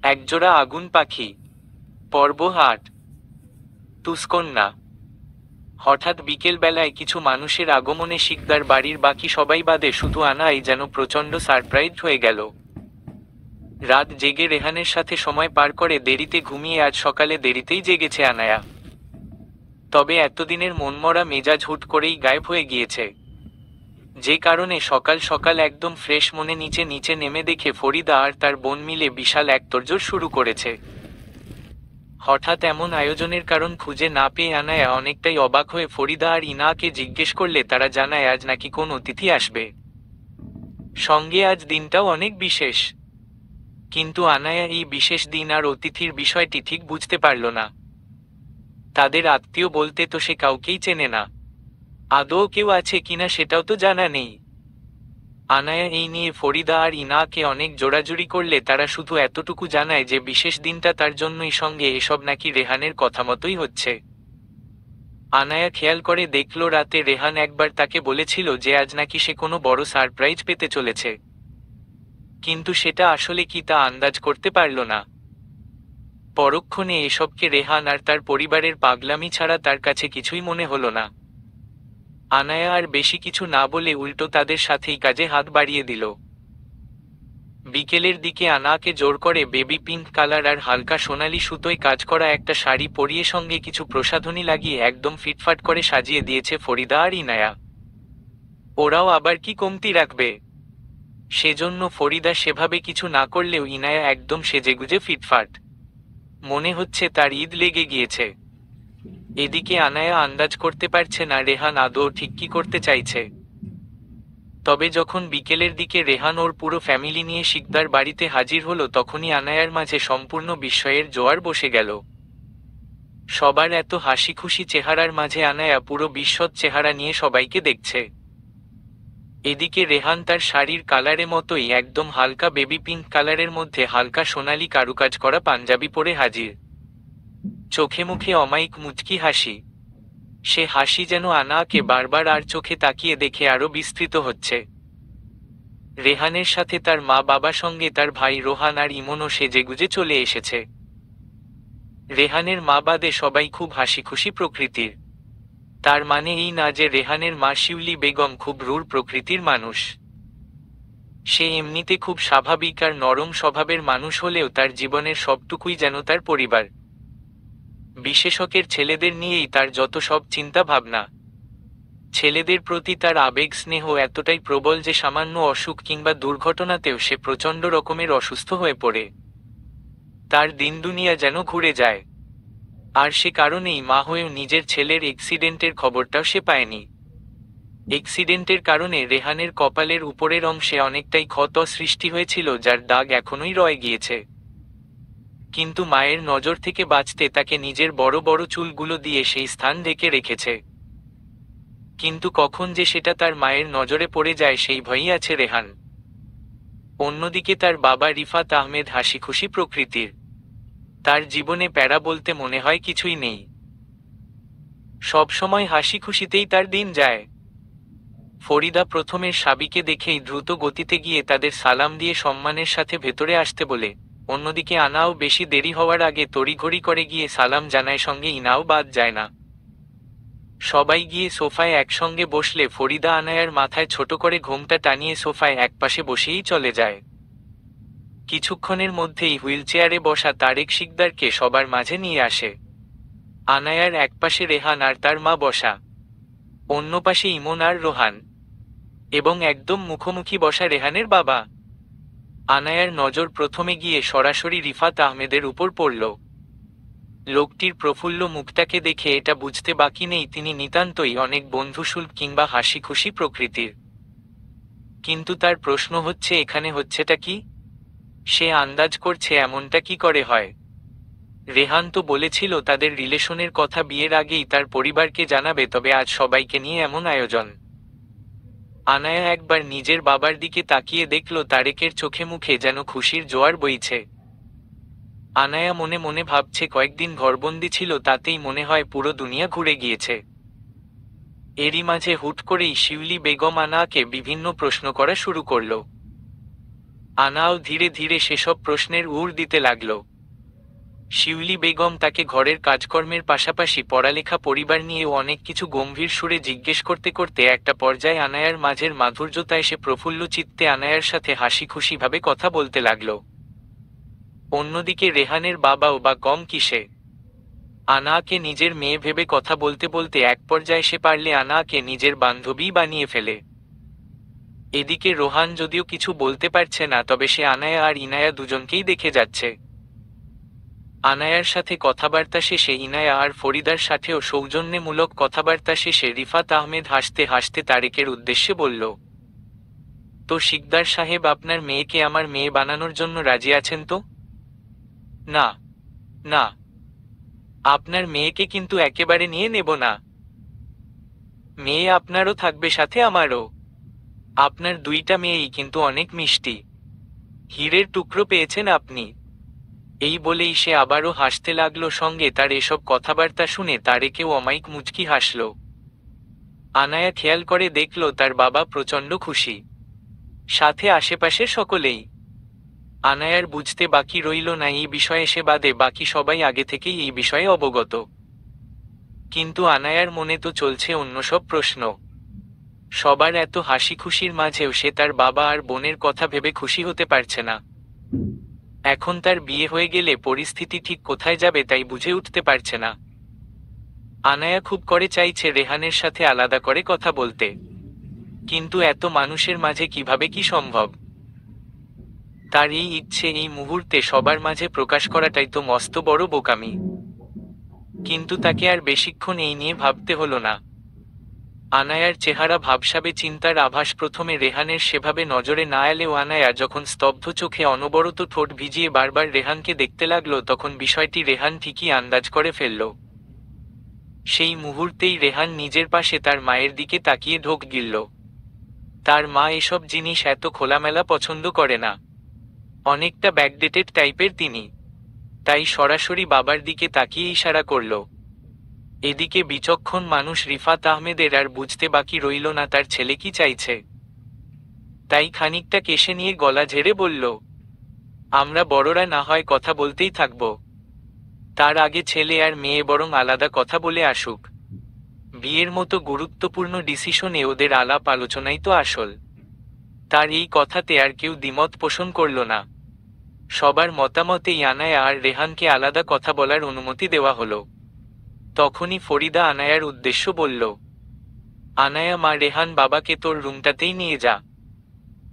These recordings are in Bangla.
একজোড়া আগুন পাখি। পর্ব ৮। তুসকন্যা। হঠাৎ বিকেল বেলায় কিছু মানুষের আগমনে শিকদার বাড়ির বাকি সবাই বাদে শুধু আনাই যেন প্রচণ্ড সারপ্রাইজড হয়ে গেল। রাত জেগে রেহানের সাথে সময় পার করে দেরিতে ঘুমিয়ে আজ সকালে দেরিতেই জেগেছে আনায়া। তবে এতদিনের মনমরা মেজাজ হুট করেই গায়েব হয়ে গিয়েছে, যে কারণে সকাল সকাল একদম ফ্রেশ মনে নিচে নিচে নেমে দেখে ফরিদা আর তার বোন মিলে বিশাল এক তোড়জোড় শুরু করেছে। হঠাৎ এমন আয়োজনের কারণ খুঁজে না পেয়ে আনায়া অনেকটাই অবাক হয়ে ফরিদা আর ইনাকে জিজ্ঞেস করলে তারা জানায় আজ নাকি কোন অতিথি আসবে, সঙ্গে আজ দিনটাও অনেক বিশেষ। কিন্তু আনায়া এই বিশেষ দিন আর অতিথির বিষয়টি ঠিক বুঝতে পারল না। তাদের আত্মীয় বলতে তো সে কাউকেই চেনে না, আদৌ কেউ আছে কিনা সেটাও তো জানা নেই। আনায়া এই নিয়ে ফরিদা আর ইনাকে অনেক জোরাজুরি করলে তারা শুধু এতটুকু জানায় যে বিশেষ দিনটা তার জন্যই, সঙ্গে এসব নাকি রেহানের কথা মতোই হচ্ছে। আনায়া খেয়াল করে দেখল রাতে রেহান একবার তাকে বলেছিল যে আজ নাকি সে কোনো বড় সারপ্রাইজ পেতে চলেছে, কিন্তু সেটা আসলে কি তা আন্দাজ করতে পারল না। পরক্ষণে এসবকে রেহান আর তার পরিবারের পাগলামি ছাড়া তার কাছে কিছুই মনে হলো না। আনায়া আর বেশি কিছু না বলে উল্টো তাদের সাথেই কাজে হাত বাড়িয়ে দিল। বিকেলের দিকে আনাকে জোর করে বেবি পিঙ্ক কালার আর হালকা সোনালি সুতোয় কাজ করা একটা শাড়ি পরিয়ে সঙ্গে কিছু প্রসাধনী লাগিয়ে একদম ফিটফাট করে সাজিয়ে দিয়েছে ফরিদা আর ইনায়া। ওরাও আবার কি কমতি রাখবে, সেজন্য ফরিদা সেভাবে কিছু না করলেও ইনায়া একদম সেজেগুজে ফিটফাট, মনে হচ্ছে তার ঈদ লেগে গিয়েছে। এদিকে আনায়া আন্দাজ করতে পারছে না রেহান আদৌ ঠিক কি করতে চাইছে। তবে যখন বিকেলের দিকে রেহান ওর পুরো ফ্যামিলি নিয়ে শিকদার বাড়িতে হাজির হলো তখনই আনায়ার মাঝে সম্পূর্ণ বিস্ময়ের জোয়ার বসে গেল। সবার এত হাসি খুশি চেহারার মাঝে আনায়া পুরো বিস্ময় চেহারা নিয়ে সবাইকে দেখছে। এদিকে রেহান তার শাড়ির কালারের মতোই একদম হালকা বেবি পিঙ্ক কালারের মধ্যে হালকা সোনালি কারুকাজ করা পাঞ্জাবি পরে হাজির, চোখে মুখে অমায়িক মুচকি হাসি। সে হাসি যেন আনাকে বারবার আর চোখে তাকিয়ে দেখে আরো বিস্তৃত হচ্ছে। রেহানের সাথে তার মা বাবা সঙ্গে তার ভাই রোহান আর ইমনও সেজেগুজে চলে এসেছে। রেহানের মা বাদে সবাই খুব হাসি খুশি প্রকৃতির। তার মানে এই না যে রেহানের মা শিউলি বেগম খুব রূঢ় প্রকৃতির মানুষ। সে এমনিতে খুব স্বাভাবিক আর নরম স্বভাবের মানুষ হলেও তার জীবনের সবটুকুই যেন তার পরিবার, বিশেষকের ছেলেদের নিয়েই তার যত সব চিন্তা ভাবনা। ছেলেদের প্রতি তার আবেগ স্নেহ এতটাই প্রবল যে সামান্য অসুখ কিংবা দুর্ঘটনাতেও সে প্রচণ্ড রকমের অসুস্থ হয়ে পড়ে। তার দিন দুনিয়া যেন ঘুরে যায়। আর সে কারণেই মা হয়েও নিজের ছেলের অ্যাক্সিডেন্টের খবরটাও সে পায়নি। অ্যাক্সিডেন্টের কারণে রেহানের কপালের উপরের অংশে অনেকটাই ক্ষত সৃষ্টি হয়েছিল, যার দাগ এখনোই রয়ে গিয়েছে। কিন্তু মায়ের নজর থেকে বাঁচতে তাকে নিজের বড় বড় চুলগুলো দিয়ে সেই স্থান ঢেকে রেখেছে। কিন্তু কখন যে সেটা তার মায়ের নজরে পড়ে যায় সেই ভয়ই আছে রেহান। অন্যদিকে তার বাবা রিফাত আহমেদ হাসি খুশি প্রকৃতির। তার জীবনে প্যারা বলতে মনে হয় কিছুই নেই, সব সময় হাসি খুশিতেই তার দিন যায়। ফরিদা প্রথমের সাবিকে দেখেই দ্রুত গতিতে গিয়ে তাদের সালাম দিয়ে সম্মানের সাথে ভেতরে আসতে বলে, অন্যদিকে আনাও বেশি দেরি হওয়ার আগে তড়িঘড়ি করে গিয়ে সালাম জানায়, সঙ্গে ইনাও বাদ যায় না। সবাই গিয়ে সোফায় একসঙ্গে বসলে ফরিদা আনায়ার মাথায় ছোট করে ঘোমটা টানিয়ে সোফায় একপাশে বসেই চলে যায়। কিছুক্ষণের মধ্যেই হুইলচেয়ারে বসা তারেক শিকদারকে সবার মাঝে নিয়ে আসে। আনায়ার একপাশে রেহান আর তার মা বসা, অন্য পাশে ইমন আর রোহান, এবং একদম মুখোমুখি বসা রেহানের বাবা। আনায়ার নজর প্রথমে গিয়ে সরাসরি রিফাত আহমেদের উপর পড়ল। লোকটির প্রফুল্ল মুখটাকে দেখে এটা বুঝতে বাকি নেই তিনি নিতান্তই অনেক বন্ধুসুলভ কিংবা হাসি খুশি প্রকৃতির। কিন্তু তার প্রশ্ন হচ্ছে এখানে হচ্ছেটা কি? সে আন্দাজ করছে এমনটা কি করে হয়। রেহান তো বলেছিল তাদের রিলেশনের কথা বিয়ের আগেই তার পরিবারকে জানাবে, তবে আজ সবাইকে নিয়ে এমন আয়োজন। আনায়া একবার নিজের বাবার দিকে তাকিয়ে দেখল তারেকের চোখে মুখে যেন খুশির জোয়ার বইছে। আনায়া মনে মনে ভাবছে কয়েকদিন ঘরবন্দি ছিল তাতেই মনে হয় পুরো দুনিয়া ঘুরে গিয়েছে। এরই মাঝে হুট করেই শিউলি বেগম আনাকে বিভিন্ন প্রশ্ন করা শুরু করল। আনাও ধীরে ধীরে সেসব প্রশ্নের উড় দিতে লাগল। শিউলি বেগম তাকে ঘরের কাজকর্মের পাশাপাশি পড়ালেখা পরিবার নিয়েও অনেক কিছু গম্ভীর সুরে জিজ্ঞেস করতে করতে একটা পর্যায়ে আনায়ার মাঝের মাধুর্যতা এসে প্রফুল্ল চিত্তে আনায়ার সাথে হাসি খুশিভাবে কথা বলতে লাগল। অন্যদিকে রেহানের বাবাও বা কম কিসে আনাকে নিজের মেয়ে ভেবে কথা বলতে বলতে এক পর্যায়ে সে পারলে আনাকে নিজের বান্ধবী বানিয়ে ফেলে। এদিকে রোহান যদিও কিছু বলতে পারছে না, তবে সে আনায়া আর ইনায়া দুজনকেই দেখে যাচ্ছে। আনায়ার সাথে কথাবার্তা শেষে ইনায়া আর ফরিদার সাথেও সৌজন্যমূলক কথাবার্তা শেষে রিফাত আহমেদ হাসতে হাসতে তারেকের উদ্দেশ্যে বলল, তো শিকদার সাহেব, আপনার মেয়েকে আমার মেয়ে বানানোর জন্য রাজি আছেন তো? না না, আপনার মেয়েকে কিন্তু একেবারে নিয়ে নেব না। মেয়ে আপনারও থাকবে, সাথে আমারও। আপনার দুইটা মেয়েই কিন্তু অনেক মিষ্টি, হীরের টুকরো পেয়েছেন আপনি। এই বলেই সে আবারও হাসতে লাগলো। সঙ্গে তার এসব কথাবার্তা শুনে তারেকেও অমায়িক মুচকি হাসল। আনায়া খেয়াল করে দেখল তার বাবা প্রচণ্ড খুশি, সাথে আশেপাশের সকলেই। আনায়ার বুঝতে বাকি রইল না এই বিষয়ে সে বাদে বাকি সবাই আগে থেকেই এই বিষয়ে অবগত, কিন্তু আনায়ার মনে তো চলছে অন্য সব প্রশ্ন। সবার এত হাসি খুশির মাঝেও সে তার বাবা আর বোনের কথা ভেবে খুশি হতে পারছে না। এখন তার বিয়ে হয়ে গেলে পরিস্থিতি ঠিক কোথায় যাবে তাই বুঝে উঠতে পারছে না। আনায়া খুব করে চাইছে রেহানের সাথে আলাদা করে কথা বলতে, কিন্তু এত মানুষের মাঝে কিভাবে কি সম্ভব? তার এই ইচ্ছে এই মুহূর্তে সবার মাঝে প্রকাশ করাটাই তো মস্ত বড় বোকামি। কিন্তু তাকে আর বেশিক্ষণ এই নিয়ে ভাবতে হলো না। আনায়ার চেহারা ভাবসাবে চিন্তার আভাস প্রথমে রেহানের সেভাবে নজরে না এলেও আনায়া যখন স্তব্ধ চোখে অনবরত ঠোঁট ভিজিয়ে বারবার রেহানকে দেখতে লাগলো, তখন বিষয়টি রেহান ঠিকই আন্দাজ করে ফেলল। সেই মুহূর্তেই রেহান নিজের পাশে তার মায়ের দিকে তাকিয়ে ঢোক গিলল। তার মা এসব জিনিস এত খোলামেলা পছন্দ করে না, অনেকটা ব্যাকডেটেড টাইপের তিনি, তাই সরাসরি বাবার দিকে তাকিয়ে ইশারা করল। এদিকে বিচক্ষণ মানুষ রিফাত আহমেদের আর বুঝতে বাকি রইল না তার ছেলে কি চাইছে। তাই খানিকটা কেশে নিয়ে গলা ঝেড়ে বলল, আমরা বড়রা না হয় কথা বলতেই থাকব, তার আগে ছেলে আর মেয়ে বরং আলাদা কথা বলে আসুক। বিয়ের মতো গুরুত্বপূর্ণ ডিসিশনে ওদের আলাপ আলোচনাই তো আসল। তার এই কথাতে আর কেউ দ্বিমত পোষণ করল না। সবার মতামতেই আনায়া আর রেহানকে আলাদা কথা বলার অনুমতি দেওয়া হলো। তখনই ফরিদা আনায়ার উদ্দেশ্য বলল, আনায়া, মা রেহান বাবাকে তোর রুমটাতেই নিয়ে যা।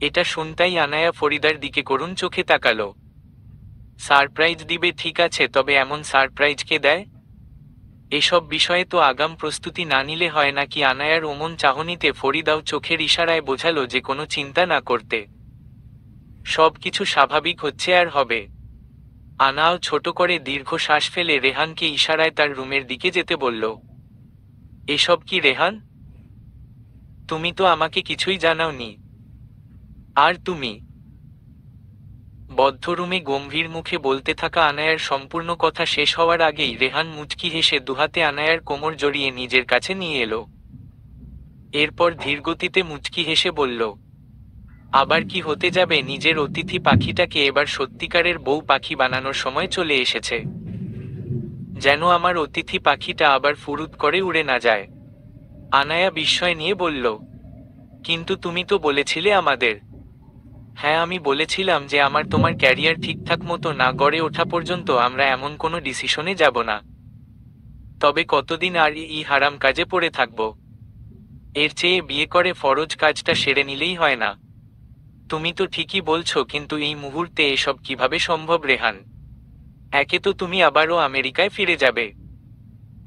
এটা শুনতাই আনায়া ফরিদার দিকে করুণ চোখে তাকালো। সারপ্রাইজ দিবে ঠিক আছে, তবে এমন সারপ্রাইজ কে দেয়? এসব বিষয়ে তো আগাম প্রস্তুতি না নিলে হয় নাকি? আনায়ার ওমন চাহনিতে ফরিদাও চোখের ইশারায় বোঝালো যে কোনো চিন্তা না করতে, সব কিছু স্বাভাবিক হচ্ছে আর হবে। আনাও ছোট করে দীর্ঘ শ্বাস ফেলে রেহানকে ইশারায় তার রুমের দিকে যেতে বলল। এসব কি রেহান? তুমি তো আমাকে কিছুই জানাওনি। আর তুমি? বদ্ধ রুমে গম্ভীর মুখে বলতে থাকা আনায়ার সম্পূর্ণ কথা শেষ হওয়ার আগেই রেহান মুচকি হেসে দুহাতে আনায়ার কোমর জড়িয়ে নিজের কাছে নিয়ে এলো। এরপর ধীরগতিতে মুচকি হেসে বলল, আবার কি হতে যাবে? নিজের অতিথি পাখিটাকে এবার সত্যিকারের বউ পাখি বানানোর সময় চলে এসেছে। যেন আমার অতিথি পাখিটা আবার ফুরুত করে উড়ে না যায়। আনায়া বিস্ময় নিয়ে বলল, কিন্তু তুমি তো বলেছিলে আমাদের। হ্যাঁ, আমি বলেছিলাম যে আমার তোমার ক্যারিয়ার ঠিকঠাক মতো না গড়ে ওঠা পর্যন্ত আমরা এমন কোনো ডিসিশনে যাব না। তবে কতদিন আর এই হারাম কাজে পড়ে থাকব? এর চেয়ে বিয়ে করে ফরজ কাজটা সেরে নিলেই হয় না? তুমি তো ঠিকই বলছো, কিন্তু এই মুহূর্তে এসব কিভাবে সম্ভব রেহান? একে তো তুমি আবারও আমেরিকায় ফিরে যাবে,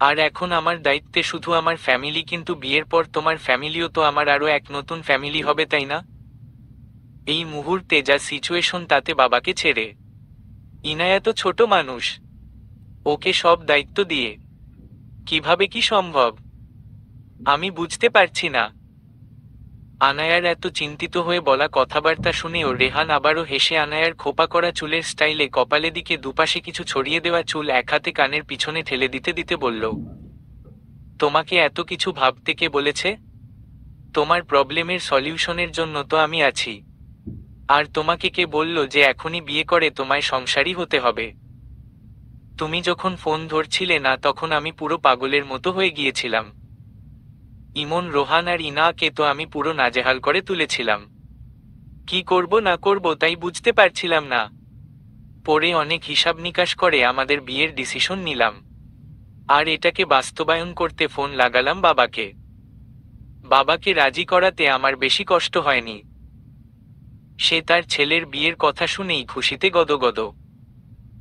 আর এখন আমার দায়িত্বে শুধু আমার ফ্যামিলি, কিন্তু বিয়ের পর তোমার ফ্যামিলিও তো আমার আরও এক নতুন ফ্যামিলি হবে, তাই না? এই মুহূর্তে যা সিচুয়েশন তাতে বাবাকে ছেড়ে ইনায়া তো ছোট মানুষ, ওকে সব দায়িত্ব দিয়ে কিভাবে কি সম্ভব? আমি বুঝতে পারছি না। আনায়ার এত চিন্তিত হয়ে বলা কথাবার্তা শুনেও রেহান আবারও হেসে আনায়ার খোপা করা চুলের স্টাইলে কপালে দিকে দুপাশে কিছু ছড়িয়ে দেওয়া চুল এক হাতে কানের পিছনে ঠেলে দিতে দিতে বলল, তোমাকে এত কিছু ভাবতে কে বলেছে? তোমার প্রবলেমের সলিউশনের জন্য তো আমি আছি। আর তোমাকে কে বলল যে এখনই বিয়ে করে তোমায় সংসারী হতে হবে? তুমি যখন ফোন ধরছিলে না তখন আমি পুরো পাগলের মতো হয়ে গিয়েছিলাম। ইমন, রোহান আর ইনাকে তো আমি পুরো নাজেহাল করে তুলেছিলাম। কি করব না করব তাই বুঝতে পারছিলাম না। পরে অনেক হিসাব নিকাশ করে আমাদের বিয়ের ডিসিশন নিলাম। আর এটাকে বাস্তবায়ন করতে ফোন লাগালাম বাবাকে। বাবাকে রাজি করাতে আমার বেশি কষ্ট হয়নি। সে তার ছেলের বিয়ের কথা শুনেই খুশিতে গদগদ।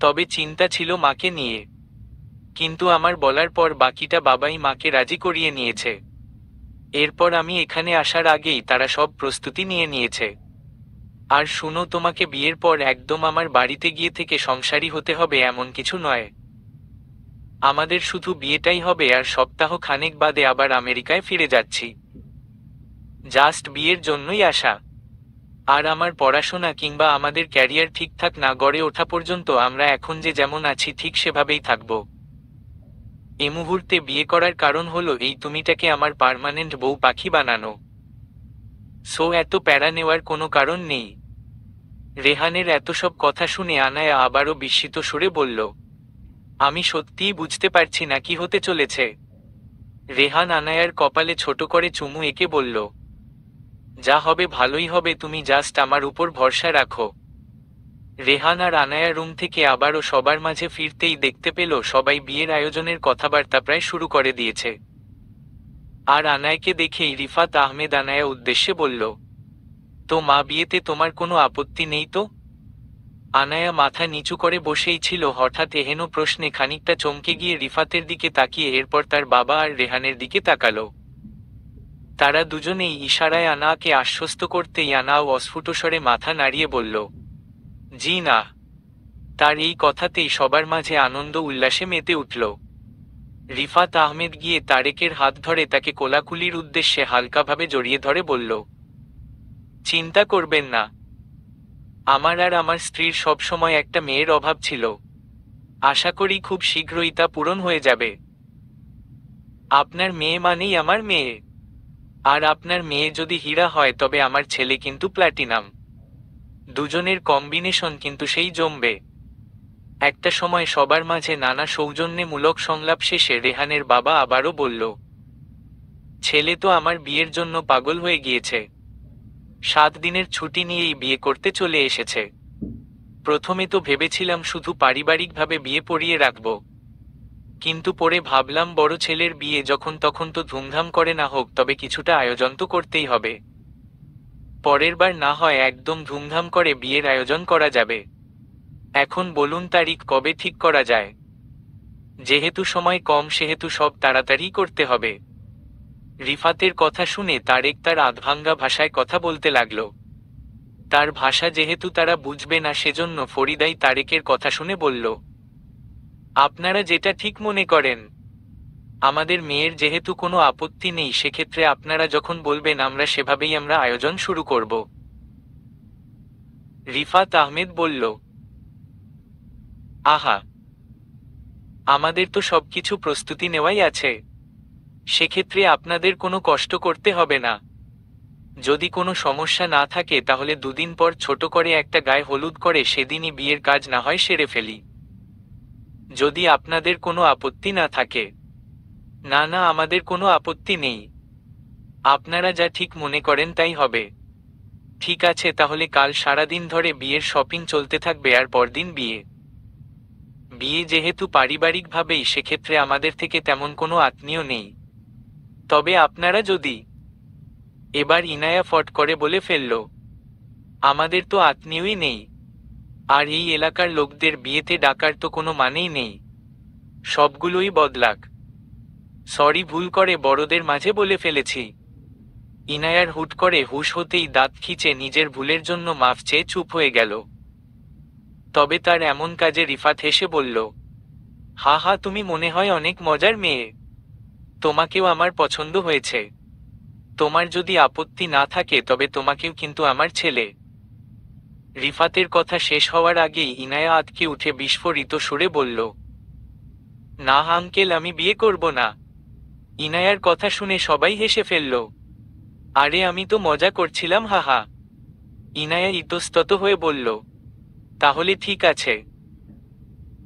তবে চিন্তা ছিল মাকে নিয়ে। কিন্তু আমার বলার পর বাকিটা বাবাই মাকে রাজি করিয়ে নিয়েছে। এরপর আমি এখানে আসার আগেই তারা সব প্রস্তুতি নিয়ে নিয়েছে। আর শুনো, তোমাকে বিয়ের পর একদম আমার বাড়িতে গিয়ে থেকে সংসারী হতে হবে এমন কিছু নয়। আমাদের শুধু বিয়েটাই হবে আর সপ্তাহ খানেক বাদে আবার আমেরিকায় ফিরে যাচ্ছি। জাস্ট বিয়ের জন্যই আসা। আর আমার পড়াশোনা কিংবা আমাদের ক্যারিয়ার ঠিকঠাক না গড়ে ওঠা পর্যন্ত আমরা এখন যে যেমন আছি ঠিক সেভাবেই থাকব। এ মুহূর্তে বিয়ে করার কারণ হলো এই তুমিটাকে আমার পার্মানেন্ট বউ পাখি বানানো। সো এত প্যারা নেওয়ার কোনো কারণ নেই। রেহানের এত সব কথা শুনে আনায়া আবারও বিস্মিত সুরে বলল, আমি সত্যিই বুঝতে পারছি না কি হতে চলেছে। রেহান আনায়ার কপালে ছোট করে চুমু এঁকে বলল, যা হবে ভালোই হবে, তুমি জাস্ট আমার উপর ভরসা রাখো। রেহান আর আনায়া রুম থেকে আবারও সবার মাঝে ফিরতেই দেখতে পেল সবাই বিয়ের আয়োজনের কথাবার্তা প্রায় শুরু করে দিয়েছে। আর আনায়াকে দেখেই রিফাত আহমেদ আনায়া উদ্দেশ্যে বলল, তো মা, বিয়েতে তোমার কোনো আপত্তি নেই তো? আনায়া মাথা নিচু করে বসেই ছিল। হঠাৎ এহেন প্রশ্নে খানিকটা চমকে গিয়ে রিফাতের দিকে তাকিয়ে এরপর তার বাবা আর রেহানের দিকে তাকালো। তারা দুজনেই ইশারায় আনাকে আশ্বস্ত করতেই আনাও অস্ফুট স্বরে মাথা নাড়িয়ে বলল, জি না। তার এই কথাতেই সবার মাঝে আনন্দ উল্লাসে মেতে উঠল। রিফাত আহমেদ গিয়ে তারেকের হাত ধরে তাকে কোলাকুলির উদ্দেশ্যে হালকাভাবে জড়িয়ে ধরে বলল, চিন্তা করবেন না। আমার আর আমার স্ত্রীর সবসময় একটা মেয়ের অভাব ছিল। আশা করি খুব শীঘ্রই তা পূরণ হয়ে যাবে। আপনার মেয়ে মানেই আমার মেয়ে। আর আপনার মেয়ে যদি হীরা হয় তবে আমার ছেলে কিন্তু প্ল্যাটিনাম। দুজনের কম্বিনেশন কিন্তু সেই জমবে। একটা সময় সবার মাঝে নানা সৌজন্যমূলক সংলাপ শেষে রেহানের বাবা আবারও বলল, ছেলে তো আমার বিয়ের জন্য পাগল হয়ে গিয়েছে। 7 দিনের ছুটি নিয়েই বিয়ে করতে চলে এসেছে। প্রথমে তো ভেবেছিলাম শুধু পারিবারিকভাবে বিয়ে পড়িয়ে রাখব, কিন্তু পরে ভাবলাম বড় ছেলের বিয়ে যখন তখন তো ধুমধাম করে না হোক, তবে কিছুটা আয়োজন তো করতেই হবে। পরের বার না হয় একদম ধুমধাম করে বিয়ের আয়োজন করা যাবে। এখন বলুন তারিখ কবে ঠিক করা যায়? যেহেতু সময় কম সেহেতু সব তাড়াতাড়ি করতে হবে। রিফাতের কথা শুনে তারেক তার আধভাঙ্গা ভাষায় কথা বলতে লাগল। তার ভাষা যেহেতু তারা বুঝবে না সেজন্য ফরিদাই তারেকের কথা শুনে বলল, আপনারা যেটা ঠিক মনে করেন। আমাদের মেয়ের যেহেতু কোনো আপত্তি নেই, সেক্ষেত্রে আপনারা যখন বলবেন আমরা সেভাবেই আমরা আয়োজন শুরু করব। রিফাত আহমেদ বলল, আহা, আমাদের তো সবকিছু প্রস্তুতি নেওয়াই আছে। সেক্ষেত্রে আপনাদের কোনো কষ্ট করতে হবে না। যদি কোনো সমস্যা না থাকে তাহলে 2 দিন পর ছোট করে একটা গায়ে হলুদ করে সেদিনই বিয়ের কাজ না হয় সেরে ফেলি। যদি আপনাদের কোনো আপত্তি না থাকে। না না, আমাদের কোনো আপত্তি নেই। আপনারা যা ঠিক মনে করেন তাই হবে। ঠিক আছে, তাহলে কাল সারাদিন ধরে বিয়ের শপিং চলতে থাকবে আর পরদিন বিয়ে। বিয়ে যেহেতু পারিবারিকভাবেই, সেক্ষেত্রে আমাদের থেকে তেমন কোনো আত্মীয় নেই। তবে আপনারা যদি। এবার ইনায়া ফট করে বলে ফেলল, আমাদের তো আত্মীয়ই নেই। আর এই এলাকার লোকদের বিয়েতে ডাকার তো কোনো মানেই নেই। সবগুলোই বদলাক। সরি, ভুল করে বড়দের মাঝে বলে ফেলেছি। ইনায়ার হুট করে হুঁশ হতেই দাঁত খিঁচে নিজের ভুলের জন্য মাফ চেয়ে চুপ হয়ে গেল। তবে তার এমন কাজে রিফাত হেসে বলল, হা হা, তুমি মনে হয় অনেক মজার মেয়ে। তোমাকেও আমার পছন্দ হয়েছে। তোমার যদি আপত্তি না থাকে তবে তোমাকেও কিন্তু আমার ছেলে। রিফাতের কথা শেষ হওয়ার আগেই ইনায়া আঁতকে উঠে বিস্ফোরিত সুরে বলল, না আঙ্কেল, আমি বিয়ে করব না। ইনায়ার কথা শুনে সবাই হেসে ফেলল। আরে আমি তো মজা করছিলাম, হাহা। ইনায়া ইতস্তত হয়ে বলল, তাহলে ঠিক আছে।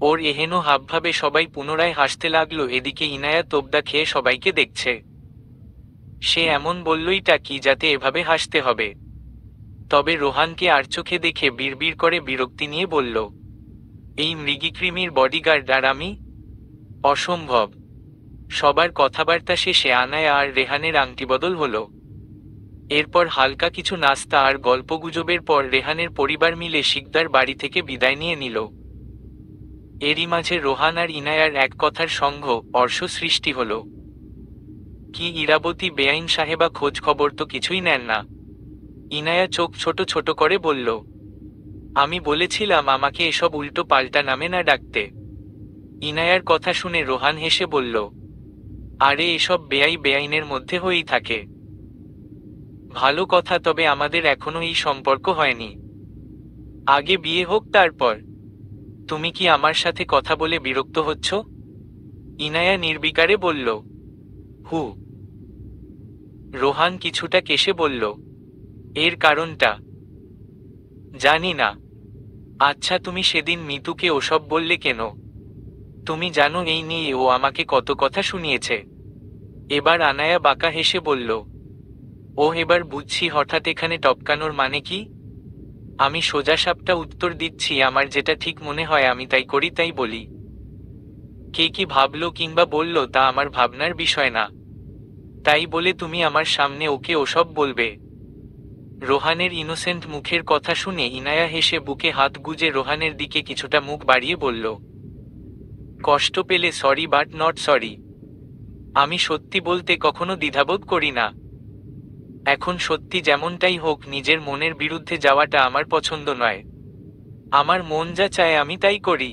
ওর এহেন হাবভাবে সবাই পুনরায় হাসতে লাগলো। এদিকে ইনায়া তোবদা খেয়ে সবাইকে দেখছে। সে এমন বললইটা কি যাতে এভাবে হাসতে হবে? তবে রোহানকে আর চোখে দেখে বিড়বিড় করে বিরক্তি নিয়ে বলল, এই মৃগীকৃমির বডিগার্ড আর আমি? অসম্ভব। সবার কথাবার্তা শেষে আনায়া আর রেহানের আংটিবদল হলো। এরপর হালকা কিছু নাস্তা আর গল্পগুজবের পর রেহানের পরিবার মিলে শিকদার বাড়ি থেকে বিদায় নিয়ে নিল। এরই মাঝে রোহান আর ইনায়ার এক কথার সংঘ অর্শ সৃষ্টি হল। কি ইরাবতী বেআইন সাহেবা, খোঁজ খবর তো কিছুই নেন না। ইনায়া চোখ ছোট ছোট করে বলল, আমি বলেছিলাম আমাকে এসব উল্টো পাল্টা নামে না ডাকতে। ইনায়ার কথা শুনে রোহান হেসে বলল, আরে এসব বেআইনের মধ্যে হয়েই থাকে। ভালো কথা, তবে আমাদের এখনো এই সম্পর্ক হয়নি। আগে বিয়ে হোক তারপর। তুমি কি আমার সাথে কথা বলে বিরক্ত হচ্ছ? ইনায়া নির্বিকারে বলল, হু। রোহান কিছুটা কেশে বলল, এর কারণটা জানি না। আচ্ছা, তুমি সেদিন মিতুকে ওসব বললে কেন? তুমি জানো এই নিয়ে ও আমাকে কত কথা শুনিয়েছে। এবার আনায়া বাঁকা হেসে বলল, ও এবার বুঝছি হঠাৎ এখানে টপকানোর মানে কি। আমি সোজাসাপটা উত্তর দিচ্ছি, আমার যেটা ঠিক মনে হয় আমি তাই করি, তাই বলি। কে কি ভাবলো কিংবা বলল তা আমার ভাবনার বিষয় না। তাই বলে তুমি আমার সামনে ওকে ওসব বলবে? রোহানের ইনোসেন্ট মুখের কথা শুনে ইনায়া হেসে বুকে হাত গুজে রোহানের দিকে কিছুটা মুখ বাড়িয়ে বলল, কষ্ট পেলে সরি, বাট নট সরি। আমি সত্যি বলতে কখনো দ্বিধাবোধ করি না। এখন সত্যি যেমনটাই হোক, নিজের মনের বিরুদ্ধে যাওয়াটা আমার পছন্দ নয়। আমার মন যা চায় আমি তাই করি।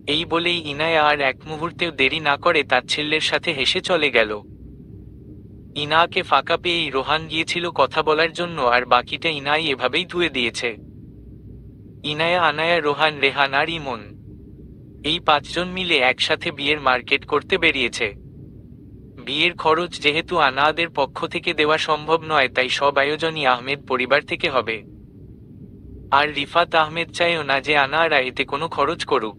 এই বলেই ইনায়া আর এক মুহূর্তেও দেরি না করে তাচ্ছিল্যের সাথে হেসে চলে গেল। ইনাকে ফাঁকা পেয়েই রোহান গিয়েছিল কথা বলার জন্য, আর বাকিটা ইনাই এভাবেই ধুয়ে দিয়েছে। ইনায়া, আনায়া, রোহান, রেহান আর ইমন, এই পাঁচজন মিলে একসাথে বিয়ের মার্কেট করতে বেরিয়েছে। বিয়ের খরচ যেহেতু আনাদের পক্ষ থেকে দেওয়া সম্ভব নয়, তাই সব আয়োজনই আহমেদ পরিবার থেকে হবে। আর রিফাত আহমেদ চায়ও না যে আনারা এতে কোনো খরচ করুক।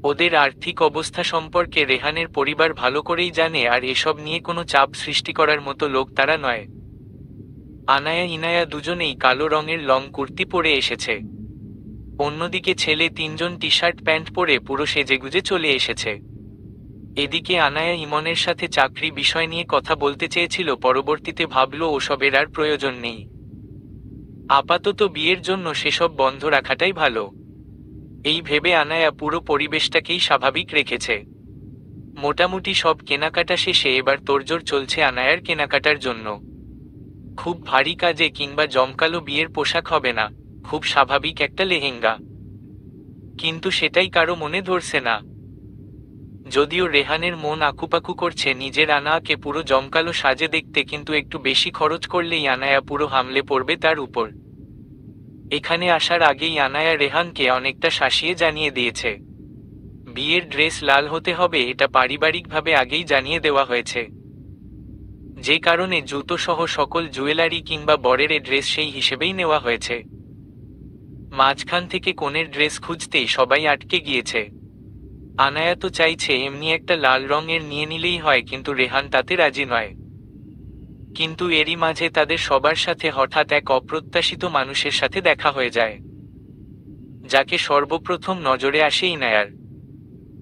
ওদের আর্থিক অবস্থা সম্পর্কে রেহানের পরিবার ভালো করেই জানে, আর এসব নিয়ে কোনো চাপ সৃষ্টি করার মতো লোক তারা নয়। আনায়া ইনায়া দুজনেই কালো রঙের লং কুর্তি পরে এসেছে। অন্যদিকে ছেলে তিনজন টি শার্ট প্যান্ট পরে পুরো সেজেগুজে চলে এসেছে। এদিকে আনায়া ইমনের সাথে চাকরি বিষয় নিয়ে কথা বলতে চেয়েছিল, পরবর্তীতে ভাবল ওসবের আর প্রয়োজন নেই। আপাতত বিয়ের জন্য সেসব বন্ধ রাখাটাই ভালো। এই ভেবে আনায়া পুরো পরিবেশটাকেই স্বাভাবিক রেখেছে। মোটামুটি সব কেনাকাটা শেষে এবার তোড়জোড় চলছে আনায়ার কেনাকাটার জন্য। খুব ভারী কাজে কিংবা জমকালো বিয়ের পোশাক হবে না, খুব স্বাভাবিক একটা লেহেঙ্গা। কিন্তু সেটাই কারো মনে ধরছে না। যদিও রেহানের মন আকুপাকু করছে নিজের আনায়াকে পুরো জমকালো সাজে দেখতে, কিন্তু একটু বেশি খরচ করলেই আনায়া পুরো হামলে পড়বে তার উপর। এখানে আসার আগেই আনায়া রেহানকে অনেকটা শাসিয়ে জানিয়ে দিয়েছে, বিয়ের ড্রেস লাল হতে হবে, এটা পারিবারিকভাবে আগেই জানিয়ে দেওয়া হয়েছে। যে কারণে জুতো সহ সকল জুয়েলারি কিংবা বরের ড্রেস সেই হিসেবেই নেওয়া হয়েছে। মাঝখান থেকে কনের ড্রেস খুঁজতেই সবাই আটকে গিয়েছে। আনায়া তো চাইছে এমনি একটা লাল রঙের নিয়ে নিলেই হয়, কিন্তু রেহান তাতে রাজি নয়। কিন্তু এরই মাঝে তাদের সবার সাথে হঠাৎ এক অপ্রত্যাশিত মানুষের সাথে দেখা হয়ে যায়, যাকে সর্বপ্রথম নজরে আসে ইনায়ার।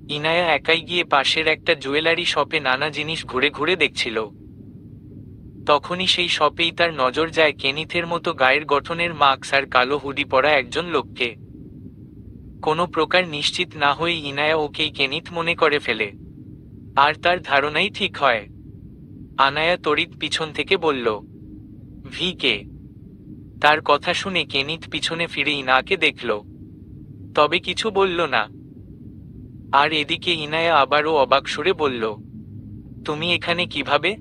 ইনায়া একাই গিয়ে পাশের একটা জুয়েলারি শপে নানা জিনিস ঘুরে ঘুরে দেখছিল। তখনই সেই শপেই তার নজর যায় কেনিথের মতো গায়ের গঠনের মাস্ক আর কালো হুডি পরা একজন লোককে। কোনো প্রকার নিশ্চিত না হয়ে ইনায়া ওকেই কেনিথ মনে করে ফেলে, আর তার ধারণাই ঠিক হয়। আনায়া তড়িৎ পিছন থেকে বলল, ভি কে? তার কথা শুনে কেনিথ পিছনে ফিরে ইনাকে দেখল, তবে কিছু বলল না। আর এদিকে ইনায়া আবারও অবাক সুরে বলল, তুমি এখানে কিভাবে?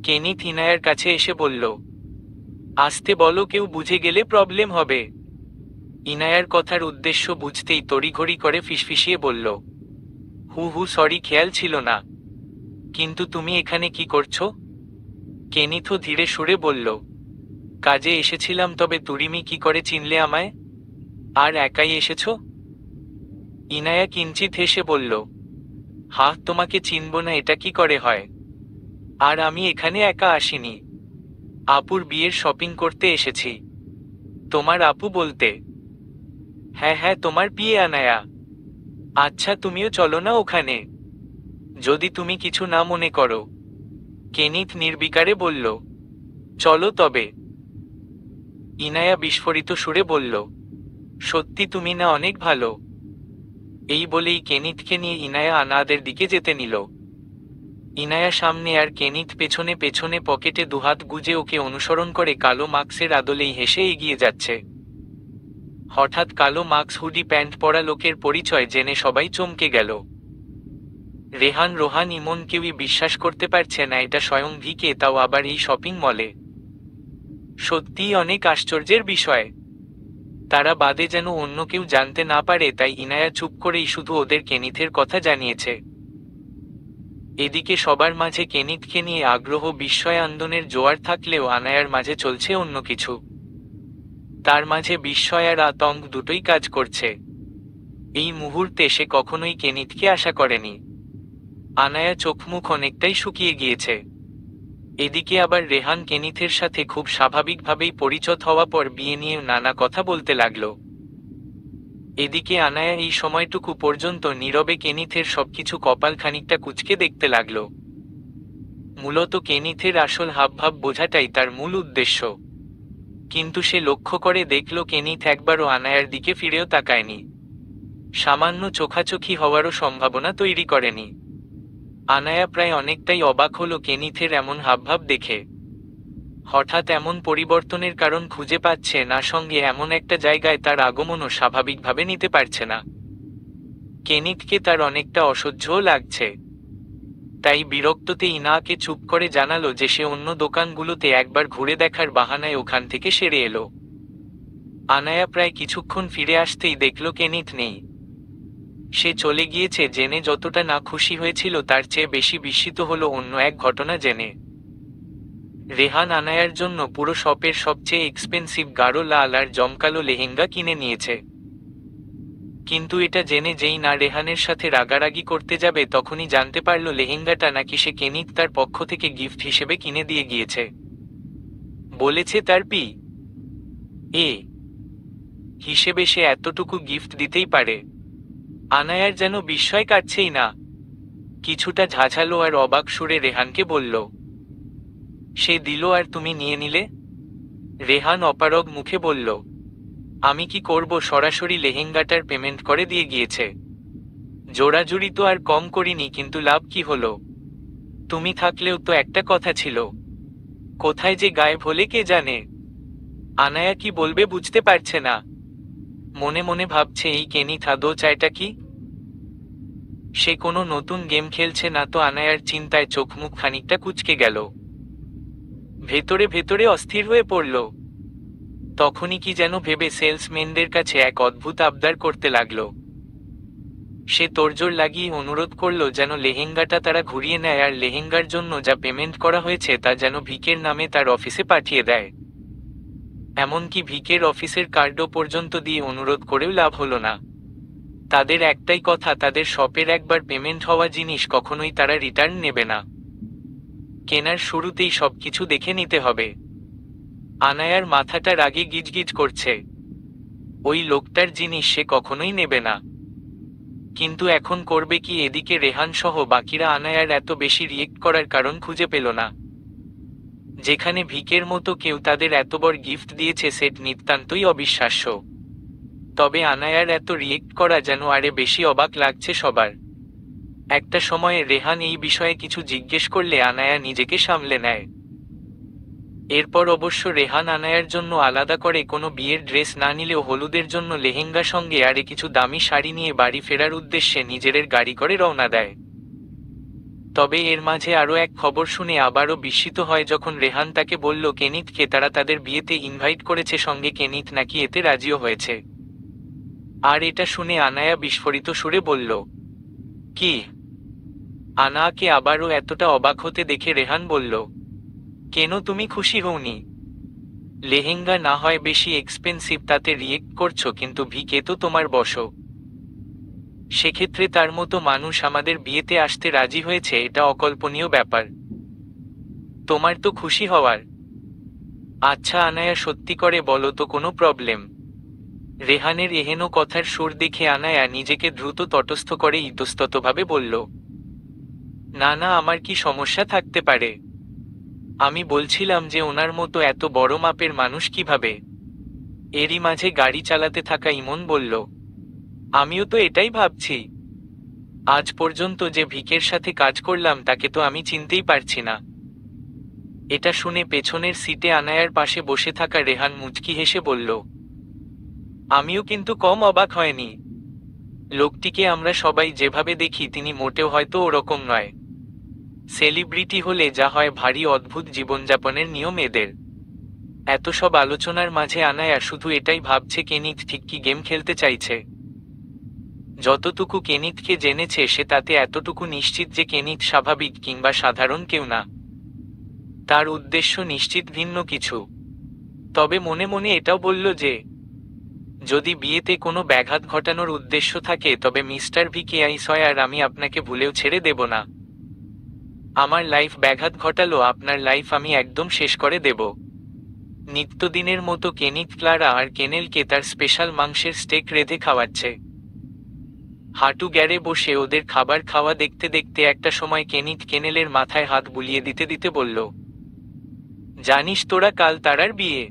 কেনিথ ইনায়ার কাছে এসে বলল, আসতে বলো, কেউ বুঝে গেলে প্রবলেম হবে। ইনায়ার কথার উদ্দেশ্য বুঝতেই তড়িঘড়ি করে ফিসফিসিয়ে বলল, হু সরি, খেয়াল ছিল না। কিন্তু তুমি এখানে কি করছো? কেনিথও ধীরে সুরে বলল, কাজে এসেছিলাম, তবে তুরিমি কি করে চিনলে আমায়? আর একাই এসেছো? ইনায়া কিঞ্চিত হেসে বলল, হ্যাঁ, তোমাকে চিনব না এটা কি করে হয়? আর আমি এখানে একা আসিনি, আপুর বিয়ের শপিং করতে এসেছি। তোমার আপু বলতে? হ্যাঁ হ্যাঁ, তোমার বিয়ে আনায়া। আচ্ছা, তুমিও চলো না ওখানে, যদি তুমি কিছু না মনে করো। কেনিথ নির্বিকারে বলল, চলো তবে। ইনায়া বিস্ফোরিত সুরে বলল, সত্যি তুমি না অনেক ভালো। এই বলেই কেনিথকে নিয়ে ইনায়া আনাদের দিকে যেতে নিল। ইনায়া সামনে আর কেনিথ পেছনে পেছনে পকেটে দুহাত গুজে ওকে অনুসরণ করে কালো মাস্কের আদলেই হেসে এগিয়ে যাচ্ছে। হঠাৎ কালো মাস্ক হুডি প্যান্ট পরা লোকের পরিচয় জেনে সবাই চমকে গেল। রেহান, রোহান, ইমন কেউই বিশ্বাস করতে পারছে না এটা স্বয়ং ভিকে, তাও আবার এই শপিং মলে। সত্যিই অনেক আশ্চর্যের বিষয়। তারা বাদে যেন অন্য কেউ জানতে না পারে, তাই ইনায়া চুপ করেই শুধু ওদের কেনিথের কথা জানিয়েছে। এদিকে সবার মাঝে কেনিথকে নিয়ে আগ্রহ বিস্ময় আন্দোলনের জোয়ার থাকলেও আনায়ার মাঝে চলছে অন্য কিছু। তার মাঝে বিস্ময় আর আতঙ্ক দুটোই কাজ করছে। এই মুহূর্তে সে কখনোই কেনিথকে আশা করেনি। আনায়া চোখমুখ অনেকটাই শুকিয়ে গিয়েছে। এদিকে আবার রেহান কেনিথের সাথে খুব স্বাভাবিকভাবেই পরিচিত হওয়া পর বিয়ে নিয়ে নানা কথা বলতে লাগলো। এদিকে আনায়া এই সময়টুকু পর্যন্ত নীরবে কেনিথের সবকিছু কপাল খানিকটা কুঁচকে দেখতে লাগলো। মূলত কেনিথের আসল হাবভাব বোঝাটাই তার মূল উদ্দেশ্য। কিন্তু সে লক্ষ্য করে দেখল কেনিথ একবারও আনায়ার দিকে ফিরেও তাকায়নি, সামান্য চোখাচোখি হওয়ারও সম্ভাবনা তৈরি করেনি। আনায়া প্রায় অনেকটাই অবাক হলো কেনিথের এমন হাবভাব দেখে। হঠাৎ এমন পরিবর্তনের কারণ খুঁজে পাচ্ছে না, সঙ্গে এমন একটা জায়গায় তার আগমনও স্বাভাবিকভাবে নিতে পারছে না। কেনিথকে তার অনেকটা অসহ্যও লাগছে। তাই বিরক্ততে ইনাকে চুপ করে জানালো যে সে অন্য দোকানগুলোতে একবার ঘুরে দেখার বাহানায় ওখান থেকে সেরে এলো। আনায়া প্রায় কিছুক্ষণ ফিরে আসতেই দেখল কেনিথ নেই। সে চলে গিয়েছে জেনে যতটা না খুশি হয়েছিল তার চেয়ে বেশি বিস্মিত হলো অন্য এক ঘটনা জেনে। রেহান আনায়ার জন্য পুরো শপের সবচেয়ে এক্সপেন্সিভ গাঢ় লাল আর জমকালো লেহেঙ্গা কিনে নিয়েছে। কিন্তু এটা জেনে যেই না রেহানের সাথে রাগারাগি করতে যাবে তখনই জানতে পারল লেহেঙ্গাটা নাকি সে কেনিথ তার পক্ষ থেকে গিফট হিসেবে কিনে দিয়ে গিয়েছে। বলেছে তার পি এ হিসেবে সে এতটুকু গিফট দিতেই পারে। আনায়ার যেন বিস্ময় কাটছেই না। কিছুটা ঝাঝালো আর অবাক সুরে রেহানকে বলল, সে দিল আর তুমি নিয়ে নিলে? রেহান অপারগ মুখে বলল, আমি কি করব, সরাসরি লেহেঙ্গাটার পেমেন্ট করে দিয়ে গিয়েছে। জোড়াজুড়ি তো আর কম করিনি, কিন্তু লাভ কি হলো? তুমি থাকলেও তো একটা কথা ছিল। কোথায় যে গায়েব হলে কে জানে। আনায়া কি বলবে বুঝতে পারছে না। মনে মনে ভাবছে এই কেনিথ আদৌ চায়টা কি। সে কোনো নতুন গেম খেলছে না তো? আনায়ার চিন্তায় চোখমুখ খানিকটা কুঁচকে গেল, ভেতরে ভেতরে অস্থির হয়ে পড়ল। তখনই কি যেন ভেবে সেলসম্যানদের কাছে এক অদ্ভুত আবদার করতে লাগলো। সে তোড়জোড় লাগিয়ে অনুরোধ করল যেন লেহেঙ্গাটা তারা ঘুরিয়ে নেয় আর লেহেঙ্গার জন্য যা পেমেন্ট করা হয়েছে তা যেন ভিকের নামে তার অফিসে পাঠিয়ে দেয়। এমনকি ভিকের অফিসের কার্ডও পর্যন্ত দিয়ে অনুরোধ করেও লাভ হলো না। তাদের একটাই কথা, তাদের শপের একবার পেমেন্ট হওয়া জিনিস কখনোই তারা রিটার্ন নেবে না। কেনার শুরুতেই সবকিছু দেখে নিতে হবে। আনায়ার মাথাটা রাগে গিজগিজ করছে। ওই লোকটার জিনিস সে কখনোই নেবে না, কিন্তু এখন করবে কি? এদিকে রেহান সহ বাকিরা আনায়ার এত বেশি রিয়েক্ট করার কারণ খুঁজে পেল না। যেখানে ভিকের মতো কেউ তাদের এত বড় গিফট দিয়েছে সেট নিতান্তই অবিশ্বাস্য। তবে আনায়ার এত রিয়েক্ট করা যেন আরে বেশি অবাক লাগছে সবার। একটা সময়ে রেহান এই বিষয়ে কিছু জিজ্ঞেস করলে আনায়া নিজেকে সামলে নেয়। এরপর অবশ্য রেহান আনায়ার জন্য আলাদা করে কোনো বিয়ের ড্রেস না নিলেও হলুদের জন্য লেহেঙ্গা সঙ্গে আরে কিছু দামি শাড়ি নিয়ে বাড়ি ফেরার উদ্দেশ্যে নিজের গাড়ি করে রওনা দেয়। তবে এর মাঝে আরও এক খবর শুনে আবারও বিস্মিত হয় যখন রেহান তাকে বলল কেনিথকে তারা তাদের বিয়েতে ইনভাইট করেছে, সঙ্গে কেনিথ নাকি এতে রাজিও হয়েছে। আর এটা শুনে আনায়া বিস্ফোরিত সুরে বলল, কি? আনাকে আবারও এতটা অবাক হতে দেখে রেহান বলল, কেন তুমি খুশি হওনি? লেহেঙ্গা না হয় বেশি এক্সপেন্সিভ তাতে রিয়েক্ট করছো, কিন্তু ভিকে তো তোমার বশো। সেক্ষেত্রে তার মতো মানুষ আমাদের বিয়েতে আসতে রাজি হয়েছে, এটা অকল্পনীয় ব্যাপার। তোমার তো খুশি হওয়ার। আচ্ছা আনায়া, সত্যি করে বলো তো কোনো প্রবলেম? রেহানের এহেন কথার সুর দেখে আনায়া নিজেকে দ্রুত তটস্থ করে ইতস্ততভাবে বলল, না না, আমার কি সমস্যা থাকতে পারে? আমি বলছিলাম যে ওনার মতো এত বড় মাপের মানুষ কিভাবে। এরই মাঝে গাড়ি চালাতে থাকা ইমন বলল, আমিও তো এটাই ভাবছি। আজ পর্যন্ত যে ভিকের সাথে কাজ করলাম তাকে তো আমি চিনতেই পারছি না। এটা শুনে পেছনের সিটে আনায়ার পাশে বসে থাকা রেহান মুচকি হেসে বলল, আমিও কিন্তু কম অবাক হয়নি। লোকটিকে আমরা সবাই যেভাবে দেখি তিনি মোটেও হয়তো ওরকম নয়। সেলিব্রিটি হলে যা হয়, ভারী অদ্ভুত জীবনযাপনের নিয়ম এদের। এত সব আলোচনার মাঝে আনায়া শুধু এটাই ভাবছে, কেনিত ঠিক কি গেম খেলতে চাইছে। যতটুকু কেনিতকে জেনেছে সে তাতে এতটুকু নিশ্চিত যে কেনিত স্বাভাবিক কিংবা সাধারণ কেউ না। তার উদ্দেশ্য নিশ্চিত ভিন্ন কিছু। তবে মনে মনে এটাও বলল যে যদি বিয়েতে কোনো ব্যাঘাত ঘটানোর উদ্দেশ্য থাকে তবে মিস্টার ভিকে আইসয়ার, আমি আপনাকে ভুলেও ছেড়ে দেব না। আমার লাইফ ব্যাঘাত ঘটালো, আপনার লাইফ আমি একদম শেষ করে দেব। নিত্যদিনের মতো কেনিত ক্লারা আর কেনেলকে তার স্পেশাল মাংসের স্টেক রেঁধে খাওয়াচ্ছে। হাঁটু গ্যারে বসে ওদের খাবার খাওয়া দেখতে দেখতে একটা সময় কেনিত কেনেলের মাথায় হাত বুলিয়ে দিতে দিতে বলল, জানিস তোরা, কাল তারার বিয়ে।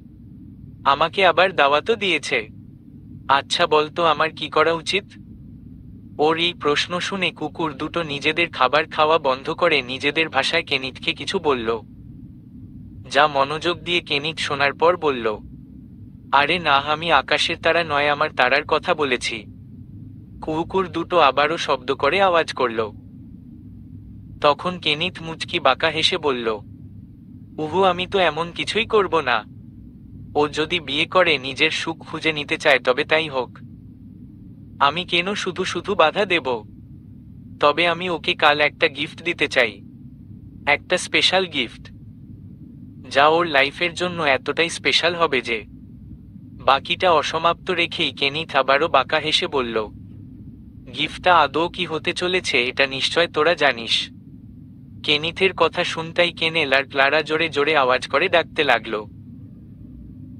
আমাকে আবার দাওয়াতও দিয়েছে। আচ্ছা বলতো আমার কি করা উচিত? ওর এই প্রশ্ন শুনে কুকুর দুটো নিজেদের খাবার খাওয়া বন্ধ করে নিজেদের ভাষায় কেনিতকে কিছু বলল, যা মনোযোগ দিয়ে কেনিত শোনার পর বলল, আরে না, আমি আকাশের তারা নয়, আমার তারার কথা বলেছি। কুকুর দুটো আবারও শব্দ করে আওয়াজ করল। তখন কেনিত মুচকি বাঁকা হেসে বলল, উহু, আমি তো এমন কিছুই করব না। ও যদি বিয়ে করে নিজের সুখ খুঁজে নিতে চায় তবে তাই হোক। আমি কেন শুধু শুধু বাধা দেব? তবে আমি ওকে কাল একটা গিফট দিতে চাই, একটা স্পেশাল গিফট, যা ওর লাইফের জন্য এতটাই স্পেশাল হবে যে। বাকিটা অসমাপ্ত রেখেই কেনিত আবারও বাঁকা হেসে বলল, গিফটটা আদৌ কি হতে চলেছে এটা নিশ্চয় তোরা জানিস। কেনিথের কথা শুনতাই কেনেল আর ক্লারা জোরে জোরে আওয়াজ করে ডাকতে লাগলো।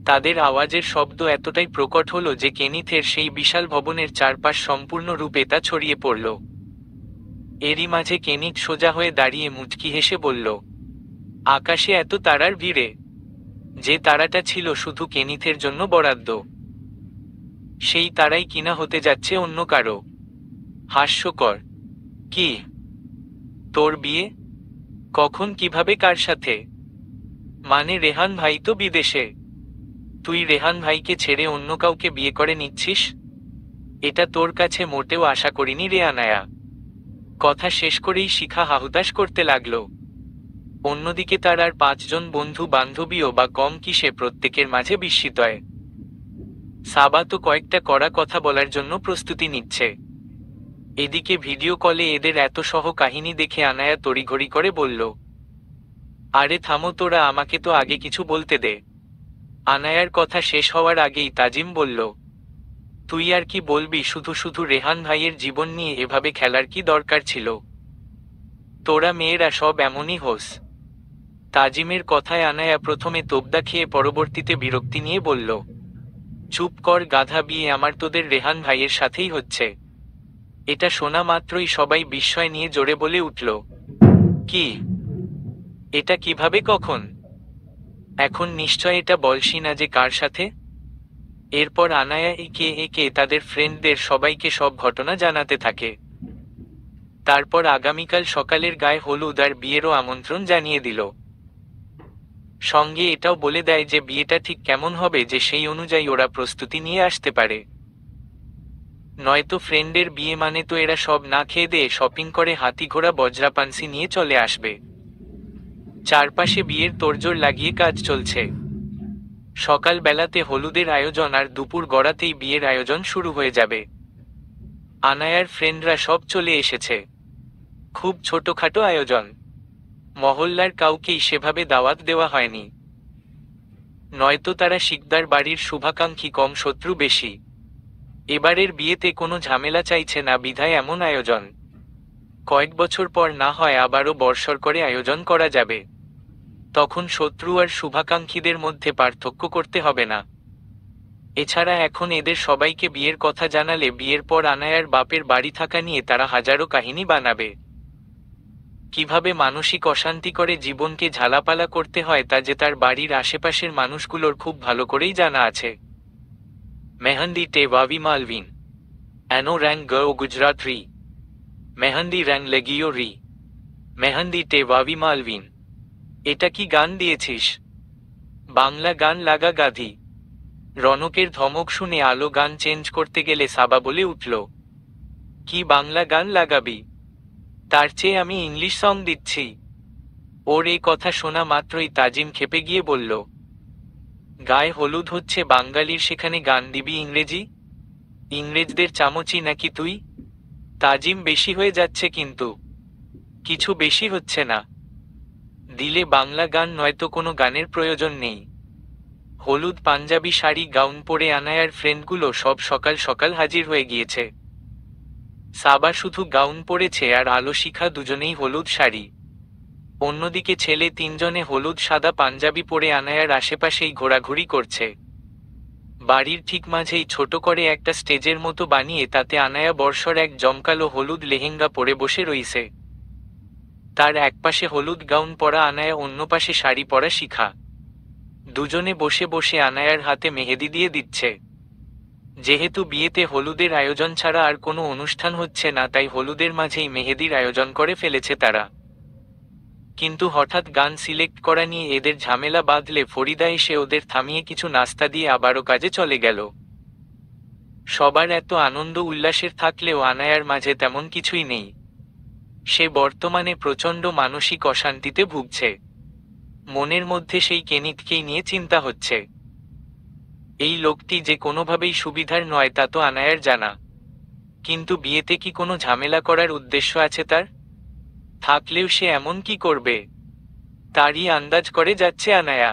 তাদের আওয়াজের শব্দ এতটাই প্রকট হলো যে কেনিথের সেই বিশাল ভবনের চারপাশ সম্পূর্ণরূপে তা ছড়িয়ে পড়ল। এরই মাঝে কেনিথ সোজা হয়ে দাঁড়িয়ে মুচকি হেসে বলল, আকাশে এত তারার ভিড়ে যে তারাটা ছিল শুধু কেনিথের জন্য বরাদ্দ, সেই তারাই কিনা হতে যাচ্ছে অন্য কারো। হাস্যকর। কি? তোর বিয়ে? কখন, কিভাবে, কার সাথে? মানে রেহান ভাই তো বিদেশে, তুই রেহান ভাইকে ছেড়ে অন্য কাউকে বিয়ে করে নিচ্ছিস? এটা তোর কাছে মোটেও আশা করিনি রে আনায়া। কথা শেষ করেই শিখা হাহুতাশ করতে লাগলো। অন্যদিকে তার আর 5 জন বন্ধু বান্ধবীও বা কম কি, সে প্রত্যেকের মাঝে বিস্মিতয়। সাবা তো কয়েকটা কড়া কথা বলার জন্য প্রস্তুতি নিচ্ছে। এদিকে ভিডিও কলে এদের এত সহ কাহিনী দেখে আনায়া তড়িঘড়ি করে বলল, আরে থামো তোরা, আমাকে তো আগে কিছু বলতে দে। আনায়ার কথা শেষ হওয়ার আগেই তাজিম বলল, তুই আর কি বলবি, শুধু শুধু রেহান ভাইয়ের জীবন নিয়ে এভাবে খেলার কি দরকার ছিল? তোরা মেয়েরা সব এমনই হোস। তাজিমের কথায় আনায়া প্রথমে তোবদা খেয়ে পরবর্তীতে বিরক্তি নিয়ে বলল, চুপ কর গাধা, বিয়ে আমার তোদের রেহান ভাইয়ের সাথেই হচ্ছে। এটা শোনা মাত্রই সবাই বিস্ময় নিয়ে জোরে বলে উঠল, কি? এটা কিভাবে, কখন? এখন নিশ্চয় এটা বলছি না যে কার সাথে। এরপর আনায়া একে একে তাদের ফ্রেন্ডদের সবাইকে সব ঘটনা জানাতে থাকে। তারপর আগামীকাল সকালের গায়ে হলুদ আর বিয়েরও আমন্ত্রণ জানিয়ে দিল। সঙ্গে এটাও বলে দেয় যে বিয়েটা ঠিক কেমন হবে, যে সেই অনুযায়ী ওরা প্রস্তুতি নিয়ে আসতে পারে। নয়তো ফ্রেন্ডের বিয়ে মানে তো এরা সব না খেয়ে দিয়ে শপিং করে হাতি ঘোড়া বজ্রাপানসি নিয়ে চলে আসবে। চারপাশে বিয়ের তোড়জোড় লাগিয়ে কাজ চলছে। সকাল বেলাতে হলুদের আয়োজন আর দুপুর গড়াতেই বিয়ের আয়োজন শুরু হয়ে যাবে। আনায়ার ফ্রেন্ডরা সব চলে এসেছে। খুব ছোটখাটো আয়োজন, মহল্লার কাউকেই সেভাবে দাওয়াত দেওয়া হয়নি। নয়তো তারা শিকদার বাড়ির শুভাকাঙ্ক্ষী কম, শত্রু বেশি। এবারের বিয়েতে কোনো ঝামেলা চাইছে না বিধায় এমন আয়োজন। কয়েক বছর পর না হয় আবারও বর্ষর করে আয়োজন করা যাবে। তখন শত্রু আর শুভাকাঙ্ক্ষীদের মধ্যে পার্থক্য করতে হবে না। এছাড়া এখন এদের সবাইকে বিয়ের কথা জানালে বিয়ের পর আনায়ার বাপের বাড়ি থাকা নিয়ে তারা হাজারো কাহিনী বানাবে। কিভাবে মানসিক অশান্তি করে জীবনকে ঝালাপালা করতে হয় তা যে তার বাড়ির আশেপাশের মানুষগুলোর খুব ভালো করেই জানা আছে। মেহেন্দি টে ওয়াবি মালভিন এনো র্যাং ও গুজরাট রি মেহেন্দি র্যাং লেগিও রি মেহেন্দি টে ওয়াবি মালভিন। এটা কি গান দিয়েছিস? বাংলা গান লাগা গাধি। রনকের ধমক শুনে আলো গান চেঞ্জ করতে গেলে সাবা বলে উঠল, কি বাংলা গান লাগাবি? তার চেয়ে আমি ইংলিশ সং দিচ্ছি। ওর এই কথা শোনা মাত্রই তাজিম ক্ষেপে গিয়ে বলল, গায়ে হলুদ হচ্ছে বাঙালির, সেখানে গান দিবি ইংরেজি? ইংরেজদের চামচি নাকি তুই? তাজিম, বেশি হয়ে যাচ্ছে কিন্তু। কিছু বেশি হচ্ছে না। দিলে বাংলা গান, নয়তো কোনো গানের প্রয়োজন নেই। হলুদ পাঞ্জাবি শাড়ি গাউন পরে আনায়ার ফ্রেন্ডগুলো সব সকাল সকাল হাজির হয়ে গিয়েছে। সাবা শুধু গাউন পরেছে আর আলো শিখা দুজনেই হলুদ শাড়ি। অন্যদিকে ছেলে তিনজনে হলুদ সাদা পাঞ্জাবি পরে আনায়ার আশেপাশেই ঘোরাঘুরি করছে। বাড়ির ঠিক মাঝেই ছোট করে একটা স্টেজের মতো বানিয়ে তাতে আনায়া বর্ষর এক জমকালো হলুদ লেহেঙ্গা পরে বসে রইছে। তার একপাশে হলুদ গাউন পরা আনায়া, অন্য পাশে শাড়ি পরা শিখা। দুজনে বসে বসে আনায়ার হাতে মেহেদি দিয়ে দিচ্ছে। যেহেতু বিয়েতে হলুদের আয়োজন ছাড়া আর কোনো অনুষ্ঠান হচ্ছে না, তাই হলুদের মাঝেই মেহেদির আয়োজন করে ফেলেছে তারা। কিন্তু হঠাৎ গান সিলেক্ট করা নিয়ে এদের ঝামেলা বাঁধলে ফরিদা এসে ওদের থামিয়ে কিছু নাস্তা দিয়ে আবারও কাজে চলে গেল। সবার এত আনন্দ উল্লাসের থাকলেও আনায়ার মাঝে তেমন কিছুই নেই। সে বর্তমানে প্রচণ্ড মানসিক অশান্তিতে ভুগছে। মনের মধ্যে সেই কেনিতকেই নিয়ে চিন্তা হচ্ছে। এই লোকটি যে কোনোভাবেই সুবিধার নয় তা তো আনায়ার জানা, কিন্তু বিয়েতে কি কোনো ঝামেলা করার উদ্দেশ্য আছে তার? থাকলেও সে এমন কি করবে তারই আন্দাজ করে যাচ্ছে আনায়া।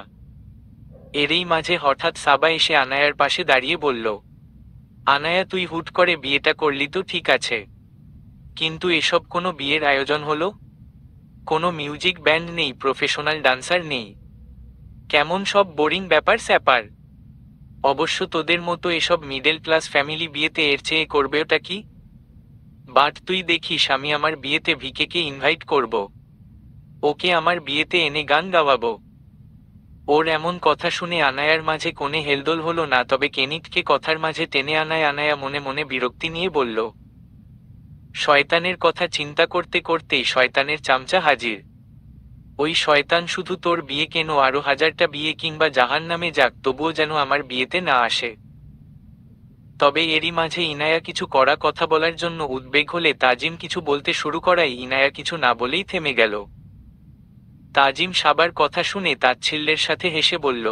এরই মাঝে হঠাৎ সাবা এসে আনায়ার পাশে দাঁড়িয়ে বলল, আনায়া, তুই হুট করে বিয়েটা করলি তো ঠিক আছে, কিন্তু এসব কোনো বিয়ের আয়োজন হলো? কোনো মিউজিক ব্যান্ড নেই, প্রফেশনাল ডান্সার নেই, কেমন সব বোরিং ব্যাপার স্যাপার। অবশ্য তোদের মতো এসব মিডল ক্লাস ফ্যামিলি বিয়েতে এর চেয়ে করবে ওটা কি? বাট তুই দেখিস, আমি আমার বিয়েতে ভিকেকে ইনভাইট করব, ওকে আমার বিয়েতে এনে গান গাওয়াবো। ওর এমন কথা শুনে আনায়ার মাঝে কোণে হেলদোল হলো না, তবে কেনিতকে কথার মাঝে টেনে আনায়। আনায়া মনে মনে বিরক্তি নিয়ে বলল, শয়তানের কথা চিন্তা করতে করতেই শয়তানের চামচা হাজির। ওই শয়তান শুধু তোর বিয়ে কেন, আরো হাজারটা বিয়ে কিংবা জাহান্নামে যাক, তবুও যেন আমার বিয়েতে না আসে। তবে এরই মাঝে ইনায়া কিছু কড়া কথা বলার জন্য উদ্বেগ হলে তাজিম কিছু বলতে শুরু করায় ইনায়া কিছু না বলেই থেমে গেল। তাজিম সাবার কথা শুনে তাচ্ছিল্যের সাথে হেসে বলল,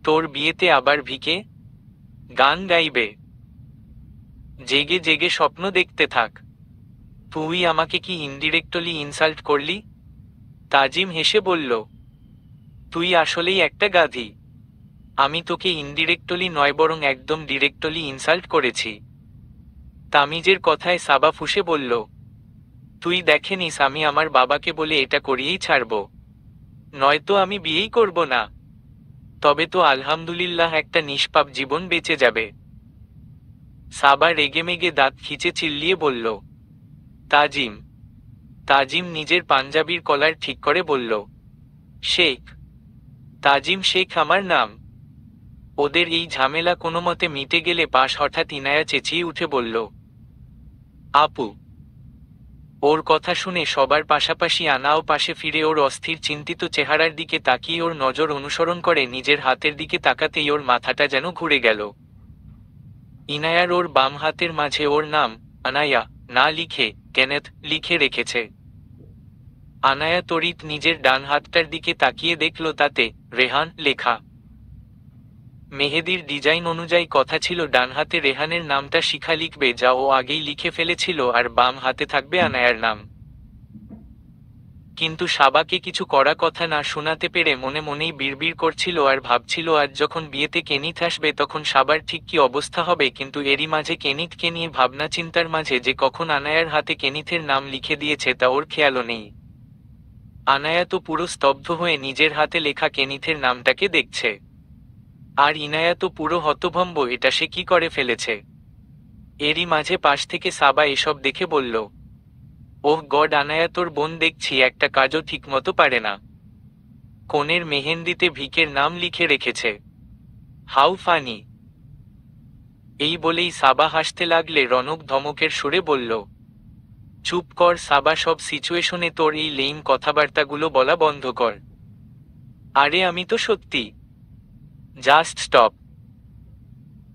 তোর বিয়েতে আবার ভিকে গান গাইবে? জেগে জেগে স্বপ্ন দেখতে থাক। তুই আমাকে কি ইনডিরেক্টলি ইনসাল্ট করলি? তাজিম হেসে বলল, তুই আসলেই একটা গাধি। আমি তোকে ইনডিরেক্টলি নয়, বরং একদম ডিরেক্টলি ইনসাল্ট করেছি। তামিজের কথায় সাবা ফুঁসে বলল, তুই দেখেনিস আমি আমার বাবাকে বলে এটা করিয়েই ছাড়ব, নয়তো আমি বিয়েই করব না। তবে তো আলহামদুলিল্লাহ একটা নিষ্পাপ জীবন বেঁচে যাবে। সাবা রেগেমেগে দাঁত খিচে চিল্লিয়ে বলল, তাজিম। তাজিম নিজের পাঞ্জাবির কলার ঠিক করে বলল, শেখ। তাজিম শেখ আমার নাম। ওদের এই ঝামেলা কোনো মতে মিটে গেলে পাশ হঠাৎ ইনায়া চেঁচিয়ে উঠে বলল, আপু। ওর কথা শুনে সবার পাশাপাশি আনাও পাশে ফিরে ওর অস্থির চিন্তিত চেহারার দিকে তাকিয়ে ওর নজর অনুসরণ করে নিজের হাতের দিকে তাকাতেই ওর মাথাটা যেন ঘুরে গেল। ইনায়ার ওর বাম হাতের মাঝে ওর নাম আনায়া না লিখে কেনেথ লিখে রেখেছে। আনায়া তড়িৎ নিজের ডান হাতটার দিকে তাকিয়ে দেখল তাতে রেহান লেখা। মেহেদির ডিজাইন অনুযায়ী কথা ছিল ডান হাতে রেহানের নামটা শিখা লিখবে, যা ও আগেই লিখে ফেলেছিল, আর বাম হাতে থাকবে আনায়ার নাম। কিন্তু সাবাকে কিছু কড়া কথা না শোনাতে পেরে মনে মনেই বিড়বিড় করছিল আর ভাবছিল আজ যখন বিয়েতে কেনিথ আসবে তখন সাবার ঠিক কি অবস্থা হবে। কিন্তু এরই মাঝে কেনিথকে নিয়ে ভাবনা চিন্তার মাঝে যে কখন আনায়ার হাতে কেনিথের নাম লিখে দিয়েছে তা ওর খেয়ালও নেই। আনায়া তো পুরো স্তব্ধ হয়ে নিজের হাতে লেখা কেনিথের নামটাকে দেখছে। আর ইনায়া তো পুরো হতভম্ব, এটা সে কি করে ফেলেছে। এরই মাঝে পাশ থেকে সাবা এসব দেখে বলল, ওহ গড আনায়া, তোর বোন দেখছি একটা কাজও ঠিকমতো পারে না। কনের মেহেন্দিতে ভিকের নাম লিখে রেখেছে। How funny. এই বলেই সাবা হাসতে লাগলে রনক ধমকের সুরে বলল, চুপ কর সাবা, সব সিচুয়েশনে তোর এই লেইম কথাবার্তাগুলো বলা বন্ধ কর। আরে আমি তো সত্যি। Just stop.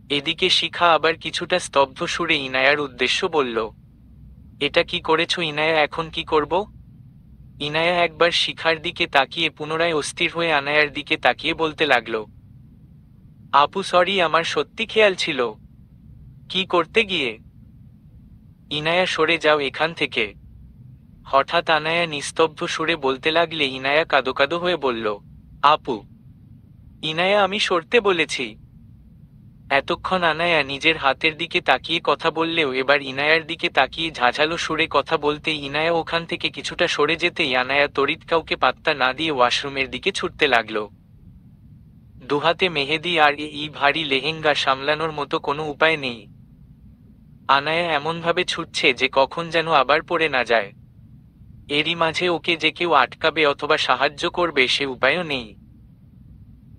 এদিকে শিখা আবার কিছুটা স্তব্ধ সুরে ইনায়ার উদ্দেশ্য বলল, এটা কি করেছো ইনায়া, এখন কি করব? ইনায়া একবার শিখার দিকে তাকিয়ে পুনরায় অস্থির হয়ে আনায়ার দিকে তাকিয়ে বলতে লাগলো, আপু সরি, আমার সত্যি খেয়াল ছিল। কি করতে গিয়ে? ইনায়া সরে যাও এখান থেকে। হঠাৎ আনায়া নিস্তব্ধ সুরে বলতে লাগলে ইনায়া কাঁদো কাঁদো হয়ে বলল, আপু। ইনায়া আমি সরতে বলেছি। এতক্ষণ আনায়া নিজের হাতের দিকে তাকিয়ে কথা বললেও এবার ইনায়ার দিকে তাকিয়ে ঝাঝালো সুরে কথা বলতেই ইনায়া ওখান থেকে কিছুটা সরে যেতেই আনায়া তড়িৎ কাউকে পাত্তা না দিয়ে ওয়াশরুমের দিকে ছুটতে লাগলো। দুহাতে মেহেদি আর এই ভারী লেহেঙ্গা সামলানোর মতো কোনো উপায় নেই। আনায়া এমনভাবে ছুটছে যে কখন যেন আবার পড়ে না যায়। এরই মাঝে ওকে যে কেউ আটকাবে অথবা সাহায্য করবে সে উপায়ও নেই।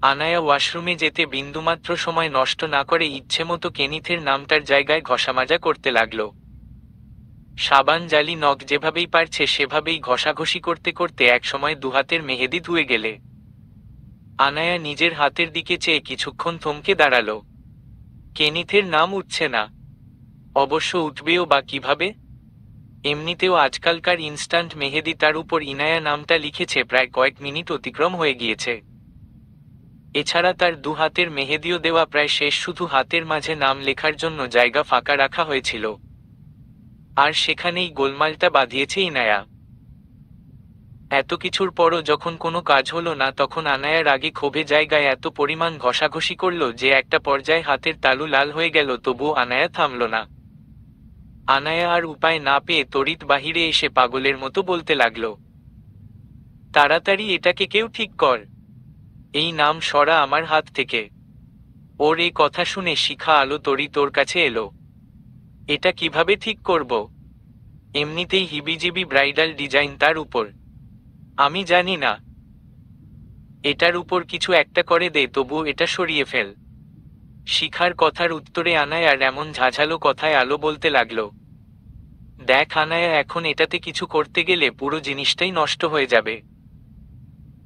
আনায়া ওয়াশরুমে যেতে বিন্দুমাত্র সময় নষ্ট না করে ইচ্ছেমতো কেনিথের নামটার জায়গায় ঘষামাজা করতে লাগলো। সাবান জালি নখ যেভাবেই পারছে সেভাবেই ঘষাঘষি করতে করতে একসময় দুহাতের মেহেদি ধুয়ে গেলে আনায়া নিজের হাতের দিকে চেয়ে কিছুক্ষণ থমকে দাঁড়ালো। কেনিথের নাম উঠছে না। অবশ্য উঠবেও বা কিভাবে? এমনিতেও আজকালকার ইনস্ট্যান্ট মেহেদি, তার উপর ইনায়া নামটা লিখেছে প্রায় কয়েক মিনিট অতিক্রম হয়ে গিয়েছে। এছাড়া তার দু হাতের মেহেদিও দেওয়া প্রায় শেষ, শুধু হাতের মাঝে নাম লেখার জন্য জায়গা ফাঁকা রাখা হয়েছিল। আর সেখানেই গোলমালটা বাঁধিয়েছে ইনায়া। এত কিছুর পরও যখন কোনো কাজ হলো না তখন আনায়ার আগে ক্ষোভে জায়গায় এত পরিমাণ ঘষাঘষি করলো যে একটা পর্যায়ে হাতের তালু লাল হয়ে গেল, তবুও আনায়া থামল না। আনায়া আর উপায় না পেয়ে তড়িৎ বাহিরে এসে পাগলের মতো বলতে লাগলো, তাড়াতাড়ি এটাকে কেউ ঠিক কর, এই নাম সরা আমার হাত থেকে। ওর এই কথা শুনে শিখা আলো তরি তোর কাছে এলো। এটা কিভাবে ঠিক করব? এমনিতেই হিবিজিবি ব্রাইডাল ডিজাইন, তার উপর আমি জানি না। এটার উপর কিছু একটা করে দে, তবু এটা সরিয়ে ফেল। শিখার কথার উত্তরে আনায়ার এমন ঝাঝালো কথায় আলো বলতে লাগলো, দেখ আনায়া, এখন এটাতে কিছু করতে গেলে পুরো জিনিসটাই নষ্ট হয়ে যাবে।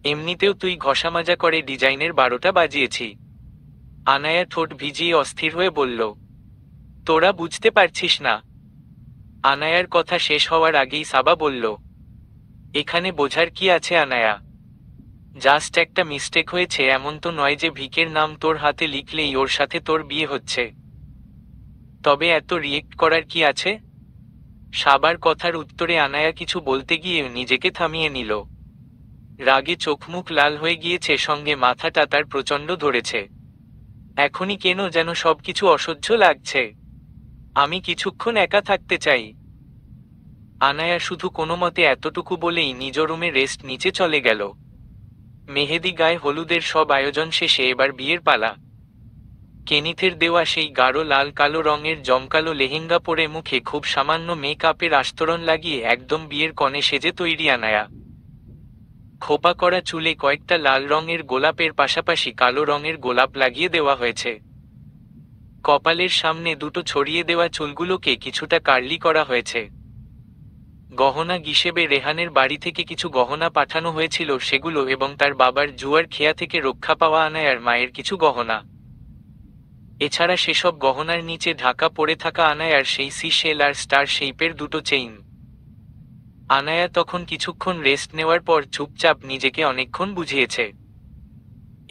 এমনিতেও তুই ঘষামাজা করে ডিজাইনের 12টা বাজিয়েছি। আনায়া ঠোঁট ভিজিয়ে অস্থির হয়ে বলল, তোরা বুঝতে পারছিস না। আনায়ার কথা শেষ হওয়ার আগেই সাবা বলল, এখানে বোঝার কি আছে আনায়া? জাস্ট একটা মিস্টেক হয়েছে, এমন তো নয় যে ভিকের নাম তোর হাতে লিখলেই ওর সাথে তোর বিয়ে হচ্ছে। তবে এত রিয়েক্ট করার কি আছে? সাবার কথার উত্তরে আনায়া কিছু বলতে গিয়ে নিজেকে থামিয়ে নিল। রাগে চোখমুখ লাল হয়ে গিয়েছে, সঙ্গে মাথাটা তার প্রচণ্ড ধরেছে। এখনই কেন যেন সবকিছু অসহ্য লাগছে। আমি কিছুক্ষণ একা থাকতে চাই। আনায়া শুধু কোনো মতে এতটুকু বলেই নিজ রুমে রেস্ট নিচে চলে গেল। মেহেদি গায়ে হলুদের সব আয়োজন শেষে এবার বিয়ের পালা। কেনিথের দেওয়া সেই গাঢ় লাল কালো রঙের জমকালো লেহেঙ্গা পরে মুখে খুব সামান্য মেকআপের আস্তরণ লাগিয়ে একদম বিয়ের কনে সেজে তৈরি আনায়া। খোপা করা চুলে কয়েকটা লাল রঙের গোলাপের পাশাপাশি কালো রঙের গোলাপ লাগিয়ে দেওয়া হয়েছে। কপালের সামনে দুটো ছড়িয়ে দেওয়া চুলগুলোকে কিছুটা কার্লি করা হয়েছে। গহনা হিসেবে রেহানের বাড়ি থেকে কিছু গহনা পাঠানো হয়েছিল, সেগুলো এবং তার বাবার জুয়ার খেয়া থেকে রক্ষা পাওয়া আনায়ার মায়ের কিছু গহনা। এছাড়া সেসব গহনার নিচে ঢাকা পড়ে থাকা আনায়ার সেই সি শেল আর স্টার শেপের দুটো চেইন। আনায়া তখন কিছুক্ষণ রেস্ট নেওয়ার পর চুপচাপ নিজেকে অনেকক্ষণ বুঝিয়েছে।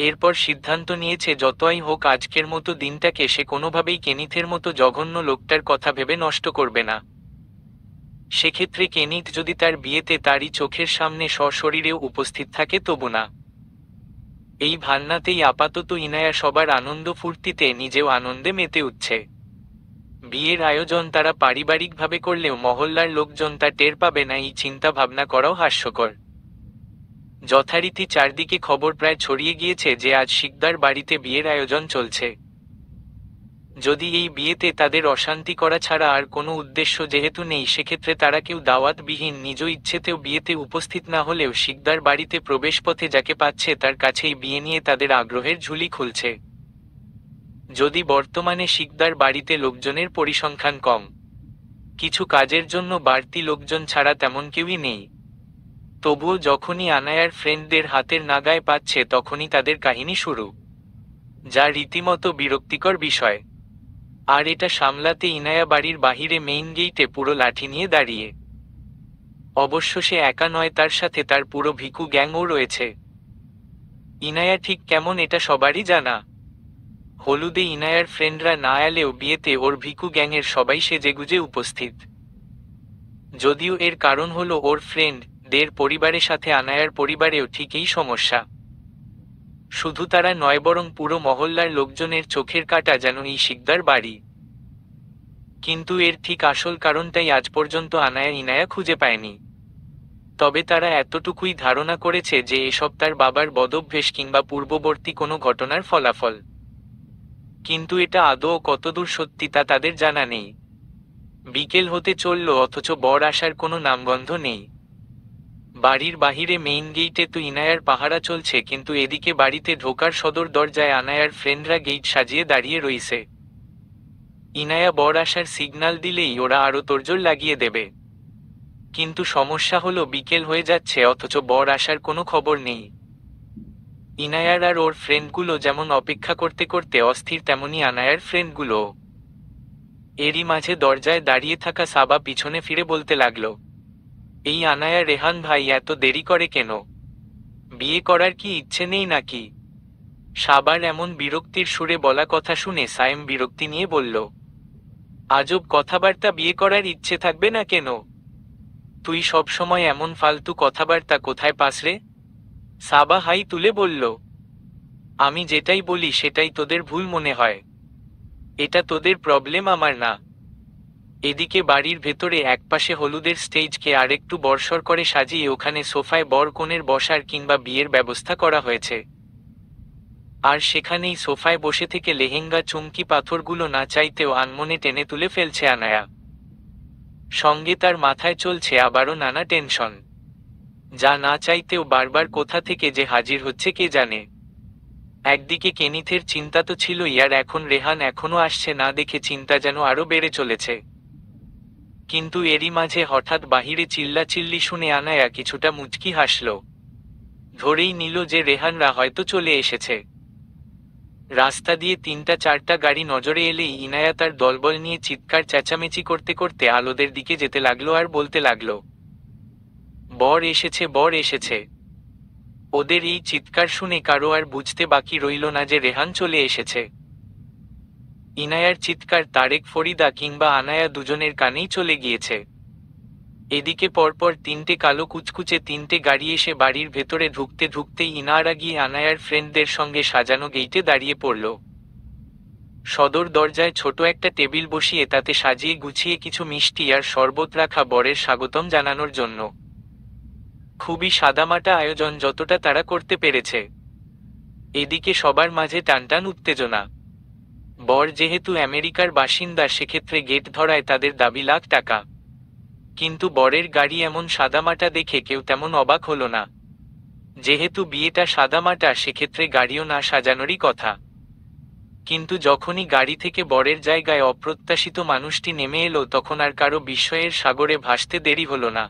এরপর সিদ্ধান্ত নিয়েছে যতই হোক আজকের মতো দিনটাকে সে কোনোভাবেই কেনিথের মতো জঘন্য লোকটার কথা ভেবে নষ্ট করবে না। সেক্ষেত্রে কেনিত যদি তার বিয়েতে তারই চোখের সামনে সশরীরেও উপস্থিত থাকে তবু না। এই ভাবনাতেই আপাতত ইনায়া সবার আনন্দ ফুর্তিতে নিজেও আনন্দে মেতে উঠছে। বিয়ের আয়োজন তারা পারিবারিকভাবে করলেও মহল্লার লোকজন তা টের পাবে না, এই চিন্তা ভাবনা করাও হাস্যকর। যথারীতি চারদিকে খবর প্রায় ছড়িয়ে গিয়েছে যে আজ শিকদার বাড়িতে বিয়ের আয়োজন চলছে। যদি এই বিয়েতে তাদের অশান্তি করা ছাড়া আর কোনো উদ্দেশ্য যেহেতু নেই, সেক্ষেত্রে তারা কেউ দাওয়াতবিহীন নিজ ইচ্ছেতেও বিয়েতে উপস্থিত না হলেও শিকদার বাড়িতে প্রবেশপথে যাকে পাচ্ছে তার কাছেই বিয়ে নিয়ে তাদের আগ্রহের ঝুলি খুলছে। যদি বর্তমানে শিকদার বাড়িতে লোকজনের পরিসংখ্যান কম, কিছু কাজের জন্য বাড়তি লোকজন ছাড়া তেমন কেউই নেই, তবুও যখনই আনায়ার ফ্রেন্ডদের হাতের নাগায় পাচ্ছে তখনই তাদের কাহিনী শুরু, যা রীতিমতো বিরক্তিকর বিষয়। আর এটা সামলাতে ইনায়া বাড়ির বাহিরে মেইন গেইটে পুরো লাঠি নিয়ে দাঁড়িয়ে। অবশ্য সে একা নয়, তার সাথে তার পুরো ভিকু গ্যাংও রয়েছে। ইনায়া ঠিক কেমন এটা সবারই জানা। হলুদে ইনায়ার ফ্রেন্ডরা না এলেও বিয়েতে ওর ভিকু গ্যাংয়ের সবাই সেজেগুজে উপস্থিত। যদিও এর কারণ হলো ওর ফ্রেন্ডদের পরিবারের সাথে আনায়ার পরিবারেও ঠিক এই সমস্যা। শুধু তারা নয়, বরং পুরো মহল্লার লোকজনের চোখের কাঁটা যেন এই শিকদার বাড়ি। কিন্তু এর ঠিক আসল কারণটাই আজ পর্যন্ত আনায়া ইনায়া খুঁজে পায়নি। তবে তারা এতটুকুই ধারণা করেছে যে এসব তার বাবার বদভ্যাস কিংবা পূর্ববর্তী কোনো ঘটনার ফলাফল। কিন্তু এটা আদৌ কতদূর সত্যি তা তাদের জানা নেই। বিকেল হতে চলল অথচ বর আসার কোনো নামগন্ধ নেই। বাড়ির বাহিরে মেইন গেইটে তো ইনায়ার পাহারা চলছে, কিন্তু এদিকে বাড়িতে ঢোকার সদর দরজায় আনায়ার ফ্রেন্ডরা গেইট সাজিয়ে দাঁড়িয়ে রইছে। ইনায়া বর আসার সিগন্যাল দিলেই ওরা আরো তোড়জোড় লাগিয়ে দেবে। কিন্তু সমস্যা হলো বিকেল হয়ে যাচ্ছে অথচ বর আসার কোনো খবর নেই। ইনায়ার আর ওর ফ্রেন্ডগুলো যেমন অপেক্ষা করতে করতে অস্থির, তেমনি আনায়ার ফ্রেন্ডগুলো। এরই মাঝে দরজায় দাঁড়িয়ে থাকা সাবা পিছনে ফিরে বলতে লাগলো, এই আনায়া রেহান ভাই এত দেরি করে কেন? বিয়ে করার কি ইচ্ছে নেই নাকি? সাবার এমন বিরক্তির সুরে বলা কথা শুনে সায়েম বিরক্তি নিয়ে বলল, আজব কথাবার্তা, বিয়ে করার ইচ্ছে থাকবে না কেন? তুই সব সময় এমন ফালতু কথাবার্তা কোথায় পাস রে? সাবা হাই তুলে বলল, আমি যেটাই বলি সেটাই তোদের ভুল মনে হয়। এটা তোদের প্রবলেম, আমার না। এদিকে বাড়ির ভেতরে একপাশে হলুদের স্টেজকে আরেকটু বর্ষর করে সাজিয়ে ওখানে সোফায় বর কনের বসার কিংবা বিয়ের ব্যবস্থা করা হয়েছে। আর সেখানেই সোফায় বসে থেকে লেহেঙ্গা চুমকি পাথরগুলো না চাইতেও আনমনে টেনে তুলে ফেলছে আনায়া। সঙ্গে তার মাথায় চলছে আবারও নানা টেনশন, যা না চাইতেও বারবার কোথা থেকে যে হাজির হচ্ছে কে জানে। একদিকে কেনিথের চিন্তা তো ছিলই, আর এখন রেহান এখনো আসছে না দেখে চিন্তা যেন আরো বেড়ে চলেছে। কিন্তু এরই মাঝে হঠাৎ বাহিরে চিল্লাচিল্লি শুনে আনায়া কিছুটা মুচকি হাসল। ধরেই নিল যে রেহানরা হয়তো চলে এসেছে। রাস্তা দিয়ে 3-4টা গাড়ি নজরে এলেই ইনায়া তার দলবল নিয়ে চিৎকার চেঁচামেচি করতে করতে আলোদের দিকে যেতে লাগলো আর বলতে লাগলো, বর এসেছে, বর এসেছে। ওদের এই চিৎকার শুনে কারো আর বুঝতে বাকি রইল না যে রেহান চলে এসেছে। ইনায়ার চিৎকার তারেক, ফরিদা কিংবা আনায়া দুজনের কানেই চলে গিয়েছে। এদিকে পরপর 3টে কালো কুচকুচে 3টে গাড়ি এসে বাড়ির ভেতরে ঢুকতে ঢুকতেই ইনারা গিয়ে আনায়ার ফ্রেন্ডদের সঙ্গে সাজানো গেইটে দাঁড়িয়ে পড়ল। সদর দরজায় ছোট একটা টেবিল বসিয়ে তাতে সাজিয়ে গুছিয়ে কিছু মিষ্টি আর শরবত রাখা বরের স্বাগতম জানানোর জন্য। খুবই সাদামাটা আয়োজন যতটা তারা করতে পেরেছে। এদিকে সবার মাঝে টানটান উত্তেজনা। বর যেহেতু আমেরিকার বাসিন্দা, সেক্ষেত্রে গেট ধরায় তাদের দাবি লাখ টাকা। কিন্তু বরের গাড়ি এমন সাদামাটা দেখে কেউ তেমন অবাক হলো না। যেহেতু বিয়েটা সাদামাটা, সেক্ষেত্রে গাড়িও না সাজানোরই কথা। কিন্তু যখনই গাড়ি থেকে বরের জায়গায় অপ্রত্যাশিত মানুষটি নেমে এলো, তখন আর কারো বিস্ময়ের সাগরে ভাসতে দেরি হলো না।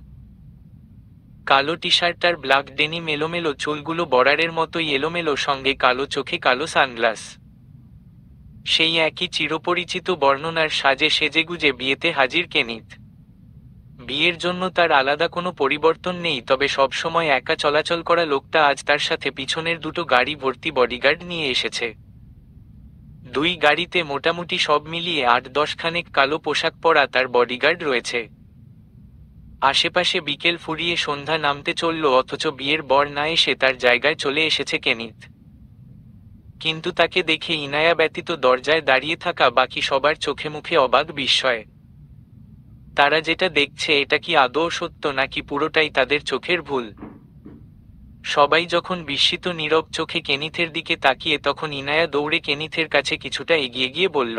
কালো টি শার্ট আর ব্ল্যাক ডেনিম, এলোমেলো চুলগুলো বরারের মতোই এলোমেলো, সঙ্গে কালো চোখে কালো সানগ্লাস। সেই একই চিরপরিচিত বর্ণনার সাজে সেজেগুজে বিয়েতে হাজির কেনিথ। বিয়ের জন্য তার আলাদা কোনো পরিবর্তন নেই, তবে সবসময় একা চলাচল করা লোকটা আজ তার সাথে পিছনের দুটো গাড়ি ভর্তি বডিগার্ড নিয়ে এসেছে। 2 গাড়িতে মোটামুটি সব মিলিয়ে 8-10 খানেক কালো পোশাক পরা তার বডিগার্ড রয়েছে। আশেপাশে বিকেল ফুরিয়ে সন্ধ্যা নামতে চলল, অথচ বিয়ের বর না এসে তার জায়গায় চলে এসেছে কেনিথ। কিন্তু তাকে দেখে ইনায়া ব্যতীত দরজায় দাঁড়িয়ে থাকা বাকি সবার চোখে মুখে অবাক বিস্ময়। তারা যেটা দেখছে এটা কি আদৌ সত্য নাকি পুরোটাই তাদের চোখের ভুল? সবাই যখন বিস্মিত নীরব চোখে কেনিথের দিকে তাকিয়ে, তখন ইনায়া দৌড়ে কেনিথের কাছে কিছুটা এগিয়ে গিয়ে বলল,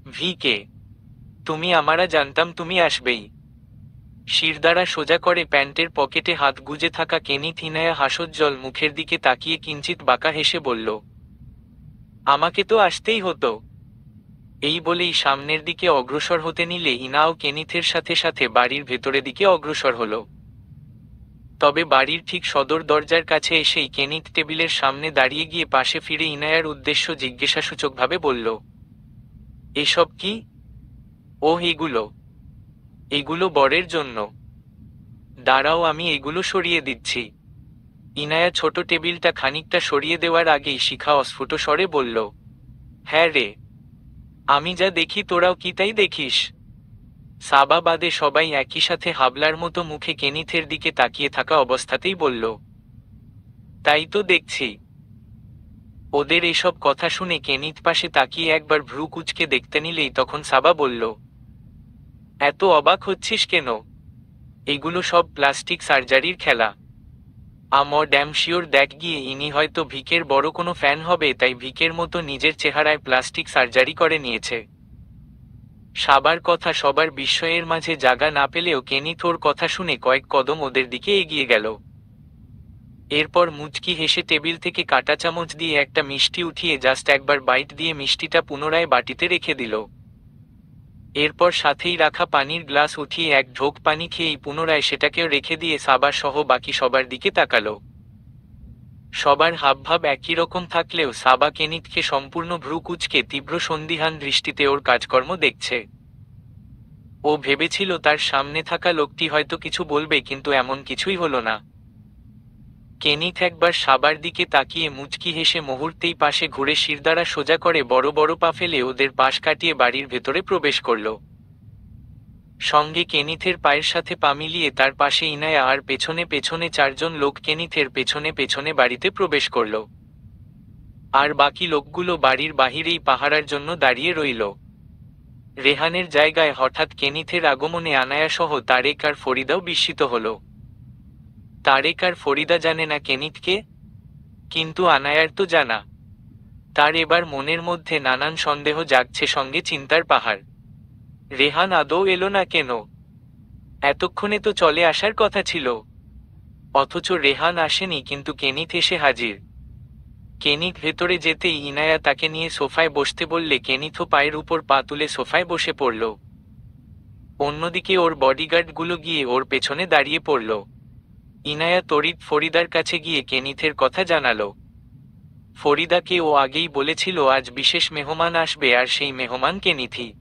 ভিকে, তুমি আমারা জানতাম তুমি আসবেই। শিরদাঁড়া সোজা করে প্যান্টের পকেটে হাত গুজে থাকা কেনিথ ইনায়া হাসজ্জ্বল মুখের দিকে তাকিয়ে কিঞ্চিত বাঁকা হেসে বলল, আমাকে তো আসতেই হতো। এই বলেই সামনের দিকে অগ্রসর হতে নিলে ইনাও কেনিথের সাথে সাথে বাড়ির ভেতরে দিকে অগ্রসর হলো। তবে বাড়ির ঠিক সদর দরজার কাছে এসেই কেনিথ টেবিলের সামনে দাঁড়িয়ে গিয়ে পাশে ফিরে ইনায়ার উদ্দেশ্য জিজ্ঞাসাসূচকভাবে বলল, এসব কি? ওহ, এগুলো বরের জন্য। দাঁড়াও, আমি এগুলো সরিয়ে দিচ্ছি। ইনায়া ছোট টেবিলটা খানিকটা সরিয়ে দেওয়ার আগেই শিখা অস্ফুট স্বরে বলল, হ্যাঁ রে, আমি যা দেখি তোরাও কি তাই দেখিস? সাবা বাদে সবাই একই সাথে হাবলার মতো মুখে কেনিথের দিকে তাকিয়ে থাকা অবস্থাতেই বলল, তাই তো দেখছি। ওদের এসব কথা শুনে কেনিথ পাশে তাকিয়ে একবার ভ্রু কুঁচকে দেখতে নিলেই তখন সাবা বলল, এত অবাক হচ্ছিস কেন? এগুলো সব প্লাস্টিক সার্জারির খেলা। ড্যাম শিওর, দেখ গিয়ে, ইনি হয়তো ভিকের বড় কোনো ফ্যান হবে, তাই ভিকের মতো নিজের চেহারায় প্লাস্টিক সার্জারি করে নিয়েছে। সাবার কথা সবার বিস্ময়ের মাঝে জায়গা না পেলেও কেনিথ ওর কথা শুনে কয়েক কদম ওদের দিকে এগিয়ে গেল। এরপর মুচকি হেসে টেবিল থেকে কাঁটা চামচ দিয়ে একটা মিষ্টি উঠিয়ে জাস্ট একবার বাইট দিয়ে মিষ্টিটা পুনরায় বাটিতে রেখে দিল। এরপর সাথেই রাখা পানির গ্লাস উঠিয়ে এক ঢোক পানি খেয়েই পুনরায় সেটাকেও রেখে দিয়ে সাবা সহ বাকি সবার দিকে তাকালো। সবার হাবভাব একই রকম থাকলেও সাবা কেনিথকে সম্পূর্ণ ভ্রু কুঁচকে তীব্র সন্দিহান দৃষ্টিতে ওর কাজকর্ম দেখছে। ও ভেবেছিল তার সামনে থাকা লোকটি হয়তো কিছু বলবে, কিন্তু এমন কিছুই হলো না। কেনিথ একবার সাবার দিকে তাকিয়ে মুচকি হেসে মুহূর্তেই পাশে ঘুরে শিরদাঁড়া সোজা করে বড় বড় পা ফেলে ওদের পাশ কাটিয়ে বাড়ির ভেতরে প্রবেশ করল। সঙ্গে কেনিথের পায়ের সাথে পা মিলিয়ে তার পাশে ইনায়া, আর পেছনে পেছনে চারজন লোক কেনিথের পেছনে পেছনে বাড়িতে প্রবেশ করল। আর বাকি লোকগুলো বাড়ির বাহিরেই পাহারার জন্য দাঁড়িয়ে রইল। রেহানের জায়গায় হঠাৎ কেনিথের আগমনে আনায়া সহ তারেক আর ফরিদাও বিস্মিত হল। তারেক আর ফরিদা জানে না কেনিথকে, কিন্তু আনায়ার তো জানা। তার এবার মনের মধ্যে নানান সন্দেহ জাগছে, সঙ্গে চিন্তার পাহাড়। রেহান আদৌ এলো না কেন? এতক্ষণে তো চলে আসার কথা ছিল। অথচ রেহান আসেনি, কিন্তু কেনিথ এসে হাজির। কেনিথ ভেতরে যেতেই ইনায়া তাকে নিয়ে সোফায় বসতে বললে কেনিথও পায়ের উপর পা তুলে সোফায় বসে পড়ল। অন্যদিকে ওর বডিগার্ডগুলো গিয়ে ওর পেছনে দাঁড়িয়ে পড়ল। ইনায়া তড়িৎ ফরিদার কাছে গিয়ে কেনিথের কথা জানালো। ফরিদাকে ও আগেই বলেছিল আজ বিশেষ মেহমান আসবে, আর সেই মেহমান কেনিথই।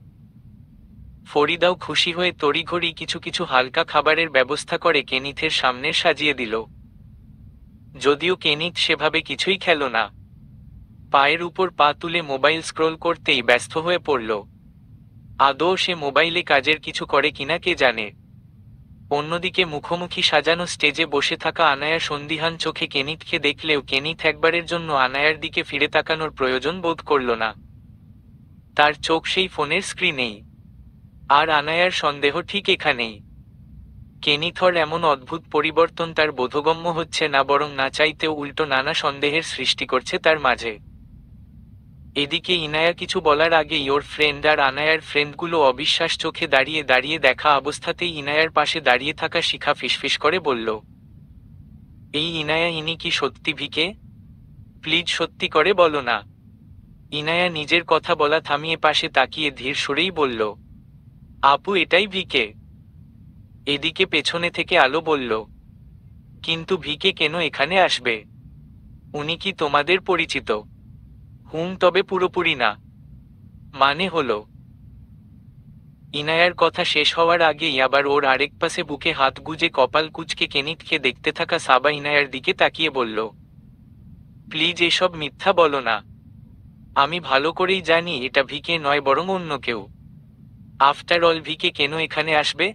ফরিদাও খুশি হয়ে তড়িঘড়ি কিছু কিছু হালকা খাবারের ব্যবস্থা করে কেনিথের সামনে সাজিয়ে দিল। যদিও কেনিথ সেভাবে কিছুই খেল না, পায়ের উপর পা তুলে মোবাইল স্ক্রোল করতেই ব্যস্ত হয়ে পড়ল। আদৌ সে মোবাইলে কাজের কিছু করে কিনা কে জানে। অন্যদিকে মুখোমুখি সাজানো স্টেজে বসে থাকা আনায়া সন্দিহান চোখে কেনিথকে দেখলেও কেনিথ একবারের জন্য আনায়ার দিকে ফিরে তাকানোর প্রয়োজন বোধ করল না। তার চোখ সেই ফোনের স্ক্রিনেই। আর আনায়ার সন্দেহ ঠিক এখানেই। কেনিথর এমন অদ্ভুত পরিবর্তন তার বোধগম্য হচ্ছে না, বরং না চাইতেও উল্টো নানা সন্দেহের সৃষ্টি করছে তার মাঝে। এদিকে ইনায়া কিছু বলার আগেই ওর ফ্রেন্ড আর আনায়ার ফ্রেন্ডগুলো অবিশ্বাস চোখে দাঁড়িয়ে দাঁড়িয়ে দেখা অবস্থাতেই ইনায়ার পাশে দাঁড়িয়ে থাকা শিখা ফিসফিস করে বলল, এই ইনায়া, ইনি কি সত্যি ভিকে? প্লিজ সত্যি করে বলো না। ইনায়া নিজের কথা বলা থামিয়ে পাশে তাকিয়ে ধীর সুরেই বলল, আপু, এটাই ভিকে। এদিকে পেছনে থেকে আলো বলল, কিন্তু ভিকে কেন এখানে আসবে? উনি কি তোমাদের পরিচিত? তবে পুরোপুরি না। মানে হলো? ইনায়ার কথা শেষ হওয়ার আগেই আবার ওর আরেক পাশে বুকে হাত গুজে কপাল কুঁচকে কেনিথকে দেখতে থাকা সাবা ইনায়ার দিকে তাকিয়ে বলল, প্লিজ এসব মিথ্যা বলো না। আমি ভালো করেই জানি এটা ভিকে নয়, বরং অন্য কেউ। আফটার অল ভিকে কেন এখানে আসবে?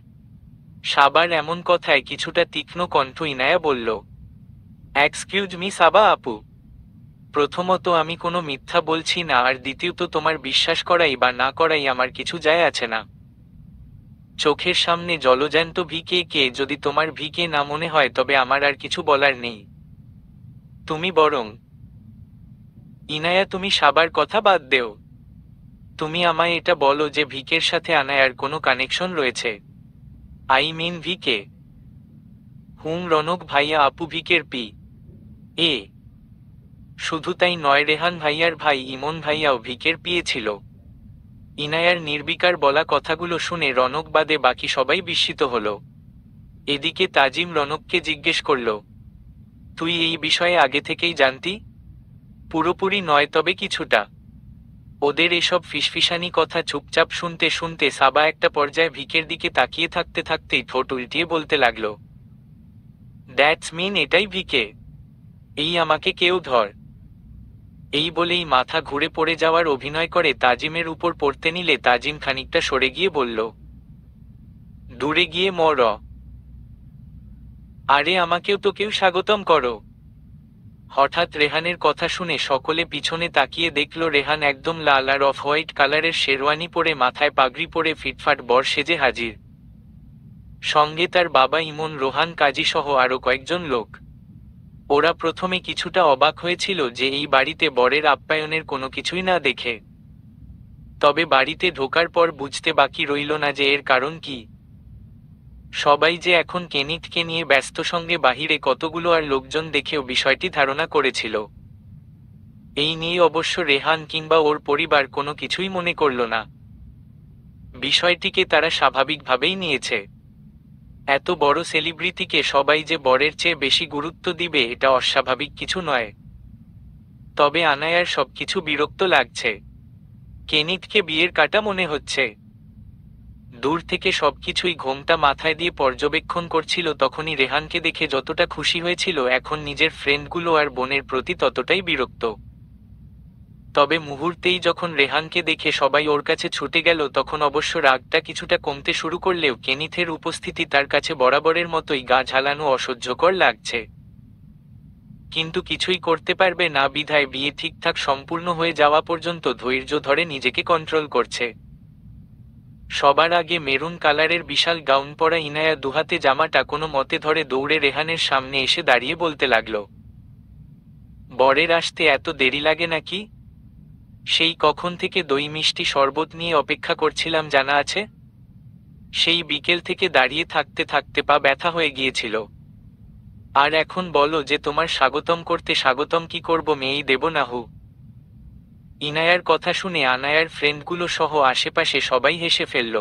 সাবার এমন কথায় কিছুটা তীক্ষ্ণ কণ্ঠ ইনায়া বলল, এক্সকিউজ মি সাবা আপু, প্রথমত আমি কোনো মিথ্যা বলছি না, আর দ্বিতীয়ত তোমার বিশ্বাস করাই বা না করাই আমার কিছু যায় আছে না। চোখের সামনে জলজ্যান্ত ভিকে কে যদি তোমার ভিকে না মনে হয় তবে আমার আর কিছু বলার নেই। তুমি বরং ইনায়া তুমি সাবার কথা বাদ দেও, তুমি আমায় এটা বলো যে ভিকের সাথে আনায়ার কোনো কানেকশন রয়েছে। I mean VK. হুম রনক ভাইয়া আপু ভিকের পি এ। শুধু তাই নয়, রেহান ভাইয়ার ভাই ইমন ভাইয়াও ভিকের পিয়ে ছিল। ইনায়ার নির্বিকার বলা কথাগুলো শুনে রনক বাদে বাকি সবাই বিস্মিত হল। এদিকে তাজিম রনককে জিজ্ঞেস করল, তুই এই বিষয়ে আগে থেকেই জানতি? পুরোপুরি নয়, তবে কিছুটা। ওদের এসব ফিসফিসানি কথা চুপচাপ শুনতে শুনতে সাবা একটা পর্যায়ে ভিকের দিকে তাকিয়ে থাকতে থাকতেই ঠোঁট উল্টিয়ে বলতে লাগল, দ্যাটস মিন এটাই ভিকে, এই আমাকে কেউ ধর। এই বলেই মাথা ঘুরে পড়ে যাওয়ার অভিনয় করে তাজিমের উপর পড়তে নিলে তাজিম খানিকটা সরে গিয়ে বলল, দূরে গিয়ে মর। আরে আমাকেও তো কেউ স্বাগতম করো। হঠাৎ রেহানের কথা শুনে সকলে পিছনে তাকিয়ে দেখল রেহান একদম লাল আর অফ হোয়াইট কালারের শেরওয়ানি পরে মাথায় পাগড়ি পরে ফিটফাট বর সেজে হাজির। সঙ্গে তার বাবা ইমন, রোহান, কাজী সহ আরো কয়েকজন লোক। ওরা প্রথমে কিছুটা অবাক হয়েছিল যে এই বাড়িতে বরের আপ্যায়নের কোনো কিছুই না দেখে, তবে বাড়িতে ঢোকার পর বুঝতে বাকি রইল না যে এর কারণ কি। সবাই যে এখন কেনিথকে নিয়ে ব্যস্ত, সঙ্গে বাহিরে কতগুলো আর লোকজন দেখেও বিষয়টি ধারণা করেছিল। এই নিয়ে অবশ্য রেহান কিংবা ওর পরিবার কোনো কিছুই মনে করল না। বিষয়টিকে তারা স্বাভাবিকভাবেই নিয়েছে। এত বড় সেলিব্রিটিকে সবাই যে বরের চেয়ে বেশি গুরুত্ব দিবে এটা অস্বাভাবিক কিছু নয়। তবে আনায়ার সবকিছু বিরক্ত লাগছে। কেনিথকে বিয়ের কাটা মনে হচ্ছে। দূর থেকে সবকিছুই ঘোমটা মাথায় দিয়ে পর্যবেক্ষণ করছিল, তখনই রেহানকে দেখে যতটা খুশি হয়েছিল এখন নিজের ফ্রেন্ডগুলো আর বোনের প্রতি ততটাই বিরক্ত। তবে মুহূর্তেই যখন রেহানকে দেখে সবাই ওর কাছে ছুটে গেল তখন অবশ্য রাগটা কিছুটা কমতে শুরু করলেও কেনিথের উপস্থিতি তার কাছে বরাবরের মতোই গা ঝালানো অসহ্যকর লাগছে। কিন্তু কিছুই করতে পারবে না বিধায় বিয়ে ঠিকঠাক সম্পূর্ণ হয়ে যাওয়া পর্যন্ত ধৈর্য ধরে নিজেকে কন্ট্রোল করছে। সবার আগে মেরুন কালারের বিশাল গাউন পরা ইনায়া দুহাতে জামাটা কোনো মতে ধরে দৌড়ে রেহানের সামনে এসে দাঁড়িয়ে বলতে লাগল, বরের আসতে এত দেরি লাগে নাকি? সেই কখন থেকে দই মিষ্টি শরবত নিয়ে অপেক্ষা করছিলাম জানা আছে। সেই বিকেল থেকে দাঁড়িয়ে থাকতে থাকতে পা ব্যথা হয়ে গিয়েছিল। আর এখন বলো যে তোমার স্বাগতম করতে স্বাগতম কি করব, মেয়েই দেব না হু? ইনায়ার কথা শুনে আনায়ার ফ্রেন্ডগুলো সহ আশেপাশে সবাই হেসে ফেলল।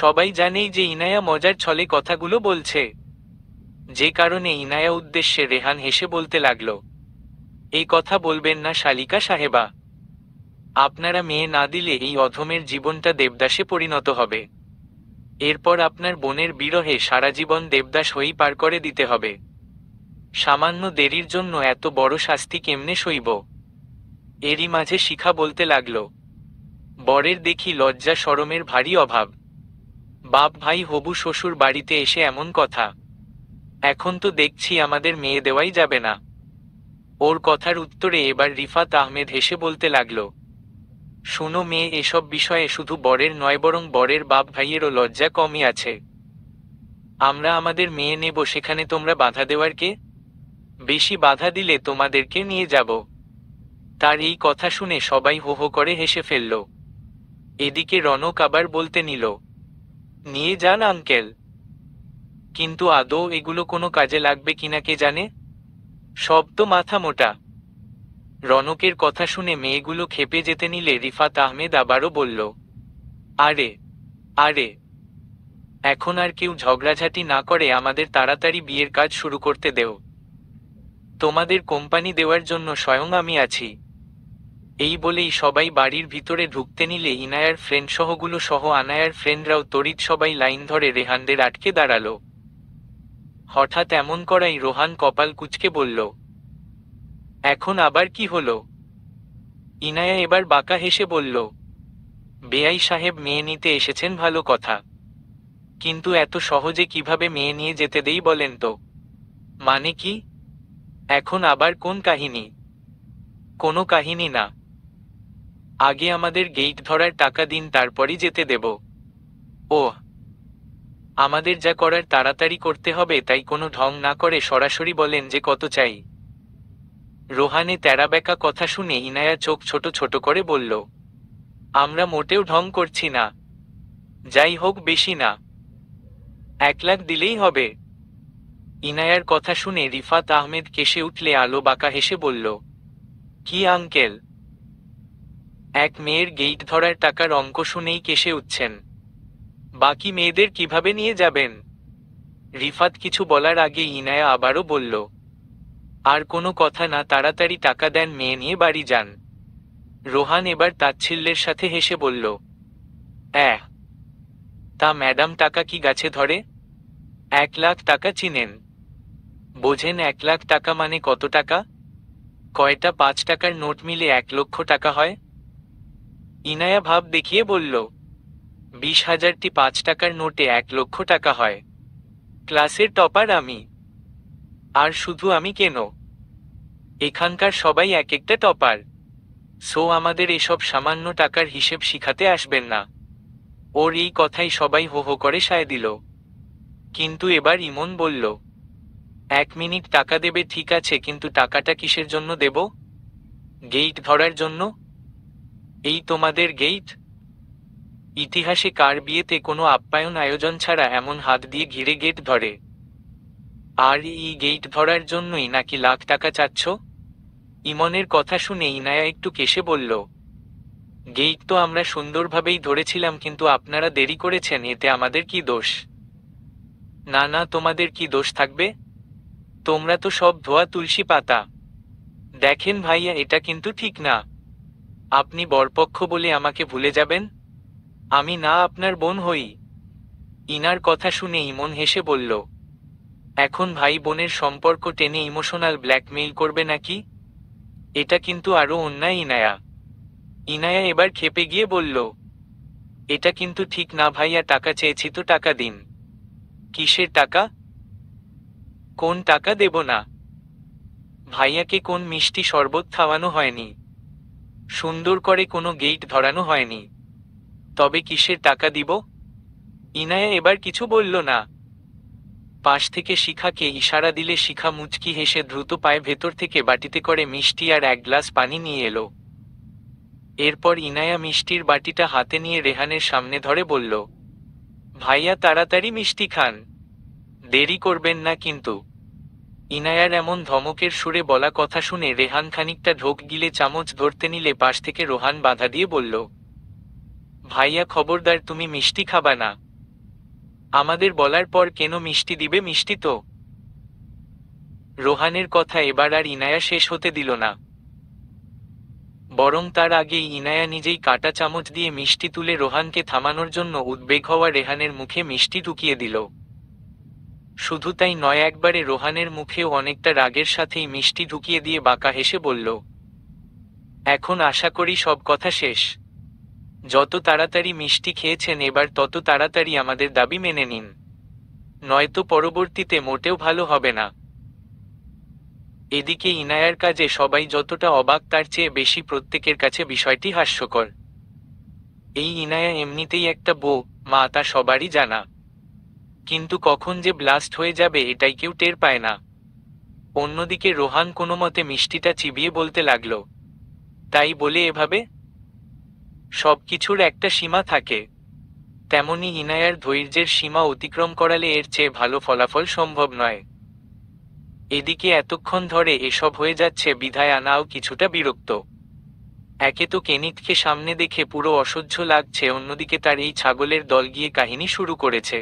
সবাই জানেই যে ইনায়া মজার ছলে কথাগুলো বলছে, যে কারণে ইনায়া উদ্দেশ্যে রেহান হেসে বলতে লাগল, এই কথা বলবেন না শালিকা সাহেবা, আপনারা মেয়ে না দিলে এই অধমের জীবনটা দেবদাসে পরিণত হবে। এরপর আপনার বোনের বিরহে সারা জীবন দেবদাস হয়েই পার করে দিতে হবে। সামান্য দেরির জন্য এত বড় শাস্তি কেমনে সইব? এরই মাঝে শিখা বলতে লাগল, বরের দেখি লজ্জা শরমের ভারী অভাব। বাপ ভাই হবু শ্বশুর বাড়িতে এসে এমন কথা, এখন তো দেখছি আমাদের মেয়ে দেওয়াই যাবে না। ওর কথার উত্তরে এবার রিফাত আহমেদ হেসে বলতে লাগল, শুনো মেয়ে, এসব বিষয়ে শুধু বরের নয় বরং বরের বাপ ভাইয়েরও লজ্জা কমই আছে। আমরা আমাদের মেয়ে নেব, সেখানে তোমরা বাধা দেওয়ার কে? বেশি বাধা দিলে তোমাদেরকে নিয়ে যাব। তার এই কথা শুনে সবাই হো হো করে হেসে ফেলল। এদিকে রনক আবার বলতে নিল, নিয়ে যান আঙ্কেল, কিন্তু আদৌ এগুলো কোনো কাজে লাগবে কিনা কে জানে, সব তো মাথা মোটা। রনকের কথা শুনে মেয়েগুলো খেপে যেতে নিলে রিফাত আহমেদ আবারও বলল, আরে আরে, এখন আর কেউ ঝগড়াঝাটি না করে আমাদের তাড়াতাড়ি বিয়ের কাজ শুরু করতে দেও। তোমাদের কোম্পানি দেওয়ার জন্য স্বয়ং আমি আছি। এই বলেই সবাই বাড়ির ভিতরে ঢুকতে নিলে ইনায়ার ফ্রেন্ড সহগুলো সহ আনায়ার ফ্রেন্ডরাও তড়িৎ সবাই লাইন ধরে রেহানদের আটকে দাঁড়ালো। হঠাৎ এমন করাই রোহান কপাল কুঁচকে বলল, এখন আবার কি হলো? ইনায়া এবার বাঁকা হেসে বলল, বেআই সাহেব মেয়ে নিতে এসেছেন, ভালো কথা। কিন্তু এত সহজে কিভাবে মেয়ে নিয়ে যেতে দেই বলেন তো? মানে কি? এখন আবার কোন কাহিনী? কোনো কাহিনী না। আগে আমাদের গেইট ধরার টাকা দিন, তারপরই যেতে দেব। ওহ, আমাদের যা করার তাড়াতাড়ি করতে হবে, তাই কোনো ঢং না করে সরাসরি বলেন যে কত চাই। রোহানে তেড়াবেঁকা কথা শুনে ইনায়া চোখ ছোট ছোট করে বলল, আমরা মোটেও ঢং করছি না। যাই হোক, বেশি না, 1 লাখ দিলেই হবে। ইনায়ার কথা শুনে রিফাত আহমেদ কেসে উঠলে আলো বাঁকা হেসে বলল, কি আঙ্কেল, এক মেয়ের গেইট ধরার টাকার অঙ্ক শুনেই কেসে উঠছেন? বাকি মেয়েদের কিভাবে নিয়ে যাবেন? রিফাত কিছু বলার আগে ইনায়া আবারও বলল, আর কোনো কথা না, তাড়াতাড়ি টাকা দেন, মেয়ে নিয়ে বাড়ি যান। রোহান এবার তাচ্ছিল্যের সাথে হেসে বলল, তা ম্যাডাম, টাকা কি গাছে ধরে? 1 লাখ টাকা চিনেন? বোঝেন 1 লাখ টাকা মানে কত টাকা? কয়টা 5 টাকার নোট মিলে 1 লক্ষ টাকা হয়? ইনায়া ভাব দেখিয়ে বলল, 20,000টি 5 টাকার নোটে 1 লক্ষ টাকা হয়। ক্লাসের টপার আমি। আর শুধু আমি কেন, এখানকার সবাই এক একটা টপার। সো আমাদের এসব সামান্য টাকার হিসেব শিখাতে আসবেন না। ওর এই কথাই সবাই হো হো করে সায় দিল। কিন্তু এবার ইমন বলল, 1 মিনিট, টাকা দেবে ঠিক আছে, কিন্তু টাকাটা কিসের জন্য দেব? গেইট ধরার জন্য। এই তোমাদের গেইট? ইতিহাসে কার বিয়েতে কোনো আপ্যায়ন আয়োজন ছাড়া এমন হাত দিয়ে ঘিরে গেট ধরে? আর এই গেইট ধরার জন্যই নাকি লাখ টাকা চাচ্ছ? ইমনের কথা শুনে ইনায়া একটু কেসে বলল, গেইট তো আমরা সুন্দরভাবেই ধরেছিলাম, কিন্তু আপনারা দেরি করেছেন, এতে আমাদের কি দোষ? না না, তোমাদের কি দোষ থাকবে? তোমরা তো সব ধোয়া তুলসী পাতা। দেখেন ভাইয়া, এটা কিন্তু ঠিক না। আপনি বরপক্ষ বলে আমাকে ভুলে যাবেন? আমি না আপনার বোন হই? ইনার কথা শুনে ইমন হেসে বলল, এখন ভাই বোনের সম্পর্ক টেনে ইমোশনাল ব্ল্যাকমেইল করবে নাকি? এটা কিন্তু আরো অন্যায় ইনায়া। ইনায়া এবার ক্ষেপে গিয়ে বলল, এটা কিন্তু ঠিক না ভাইয়া, টাকা চেয়েছি তো টাকা দিন। কিসের টাকা? কোন টাকা দেব না? ভাইয়াকে কোন মিষ্টি শরবত খাওয়ানো হয়নি, সুন্দর করে কোনো গেইট ধরানো হয়নি, তবে কিসের টাকা দিব? ইনায়া এবার কিছু বলল না। পাশ থেকে শিখাকে ইশারা দিলে শিখা মুচকি হেসে দ্রুত পায়ে ভেতর থেকে বাটিতে করে মিষ্টি আর 1 গ্লাস পানি নিয়ে এলো। এরপর ইনায়া মিষ্টির বাটিটা হাতে নিয়ে রেহানের সামনে ধরে বলল, ভাইয়া তাড়াতাড়ি মিষ্টি খান, দেরি করবেন না কিন্তু। ইনায়ার এমন ধমকের সুরে বলা কথা শুনে রেহান খানিকটা ঢোক গিলে চামচ ধরতে নিলে পাশ থেকে রোহান বাধা দিয়ে বলল, ভাইয়া খবরদার, তুমি মিষ্টি খাবা না। আমাদের বলার পর কেন মিষ্টি দিবে? মিষ্টি তো। রোহানের কথা এবার আর ইনায়া শেষ হতে দিল না, বরং তার আগেই ইনায়া নিজেই কাঁটা চামচ দিয়ে মিষ্টি তুলে রোহানকে থামানোর জন্য উদ্বেগ হওয়া রেহানের মুখে মিষ্টি ঢুকিয়ে দিল। শুধু তাই নয়, একবারে রোহানের মুখেও অনেকটা রাগের সাথেই মিষ্টি ঢুকিয়ে দিয়ে বাঁকা হেসে বলল, এখন আশা করি সব কথা শেষ। যত তাড়াতাড়ি মিষ্টি খেয়েছেন এবার তত তাড়াতাড়ি আমাদের দাবি মেনে নিন, নয়তো পরবর্তীতে মোটেও ভালো হবে না। এদিকে ইনায়ার কাজে সবাই যতটা অবাক তার চেয়ে বেশি প্রত্যেকের কাছে বিষয়টি হাস্যকর। এই ইনায়া এমনিতেই একটা বউ, মা, তা সবারই জানা, কিন্তু কখন যে ব্লাস্ট হয়ে যাবে এটাই কেউ টের পায় না। অন্যদিকে রোহান কোনোমতে মিষ্টিটা চিবিয়ে বলতে লাগল, তাই বলে এভাবে? সবকিছুর একটা সীমা থাকে, তেমনি ইনায়ার ধৈর্যের সীমা অতিক্রম করালে এর চেয়ে ভালো ফলাফল সম্ভব নয়। এদিকে এতক্ষণ ধরে এসব হয়ে যাচ্ছে বিধায় আনাও কিছুটা বিরক্ত। একে তো কেনিতকে সামনে দেখে পুরো অসহ্য লাগছে, অন্যদিকে তার এই ছাগলের দল গিয়ে কাহিনী শুরু করেছে।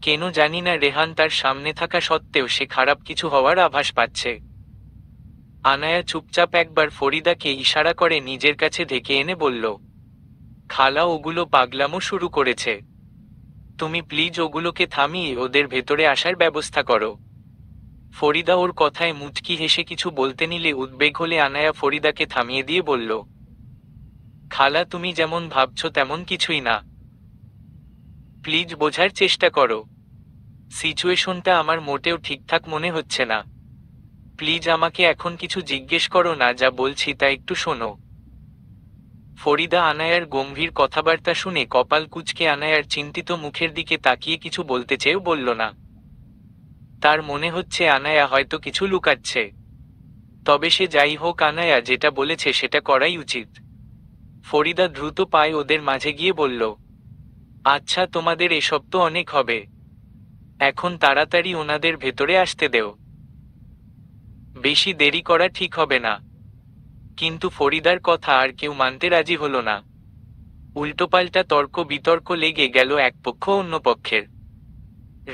কেন জানি না রেহান তার সামনে থাকা সত্ত্বেও সে খারাপ কিছু হওয়ার আভাস পাচ্ছে। আনায়া চুপচাপ একবার ফরিদাকে ইশারা করে নিজের কাছে ঢেকে এনে বলল, খালা, ওগুলো পাগলামো শুরু করেছে, তুমি প্লিজ ওগুলোকে থামিয়ে ওদের ভেতরে আসার ব্যবস্থা করো। ফরিদা ওর কথায় মুচকি হেসে কিছু বলতে নিলে উদ্বেগ হলে আনায়া ফরিদাকে থামিয়ে দিয়ে বলল, খালা, তুমি যেমন ভাবছ তেমন কিছুই না। প্লিজ বোঝার চেষ্টা করো। সিচুয়েশনটা আমার মোটেও ঠিকঠাক মনে হচ্ছে না। প্লিজ আমাকে এখন কিছু জিজ্ঞেস করো না, যা বলছি তা একটু শোনো। ফরিদা আনায়ার গম্ভীর কথাবার্তা শুনে কপাল কুঁচকে আনায়ার চিন্তিত মুখের দিকে তাকিয়ে কিছু বলতে চেয়েও বলল না। তার মনে হচ্ছে আনায়া হয়তো কিছু লুকাচ্ছে। তবে সে যাই হোক, আনায়া যেটা বলেছে সেটা করাই উচিত। ফরিদা দ্রুত পায়ে ওদের মাঝে গিয়ে বলল, আচ্ছা তোমাদের এসব তো অনেক হবে, এখন তাড়াতাড়ি ওনাদের ভেতরে আসতে দেও, বেশি দেরি করা ঠিক হবে না। কিন্তু ফরিদার কথা আর কেউ মানতে রাজি হলো না। উল্টোপাল্টা তর্ক বিতর্ক লেগে গেল এক পক্ষ অন্য পক্ষের।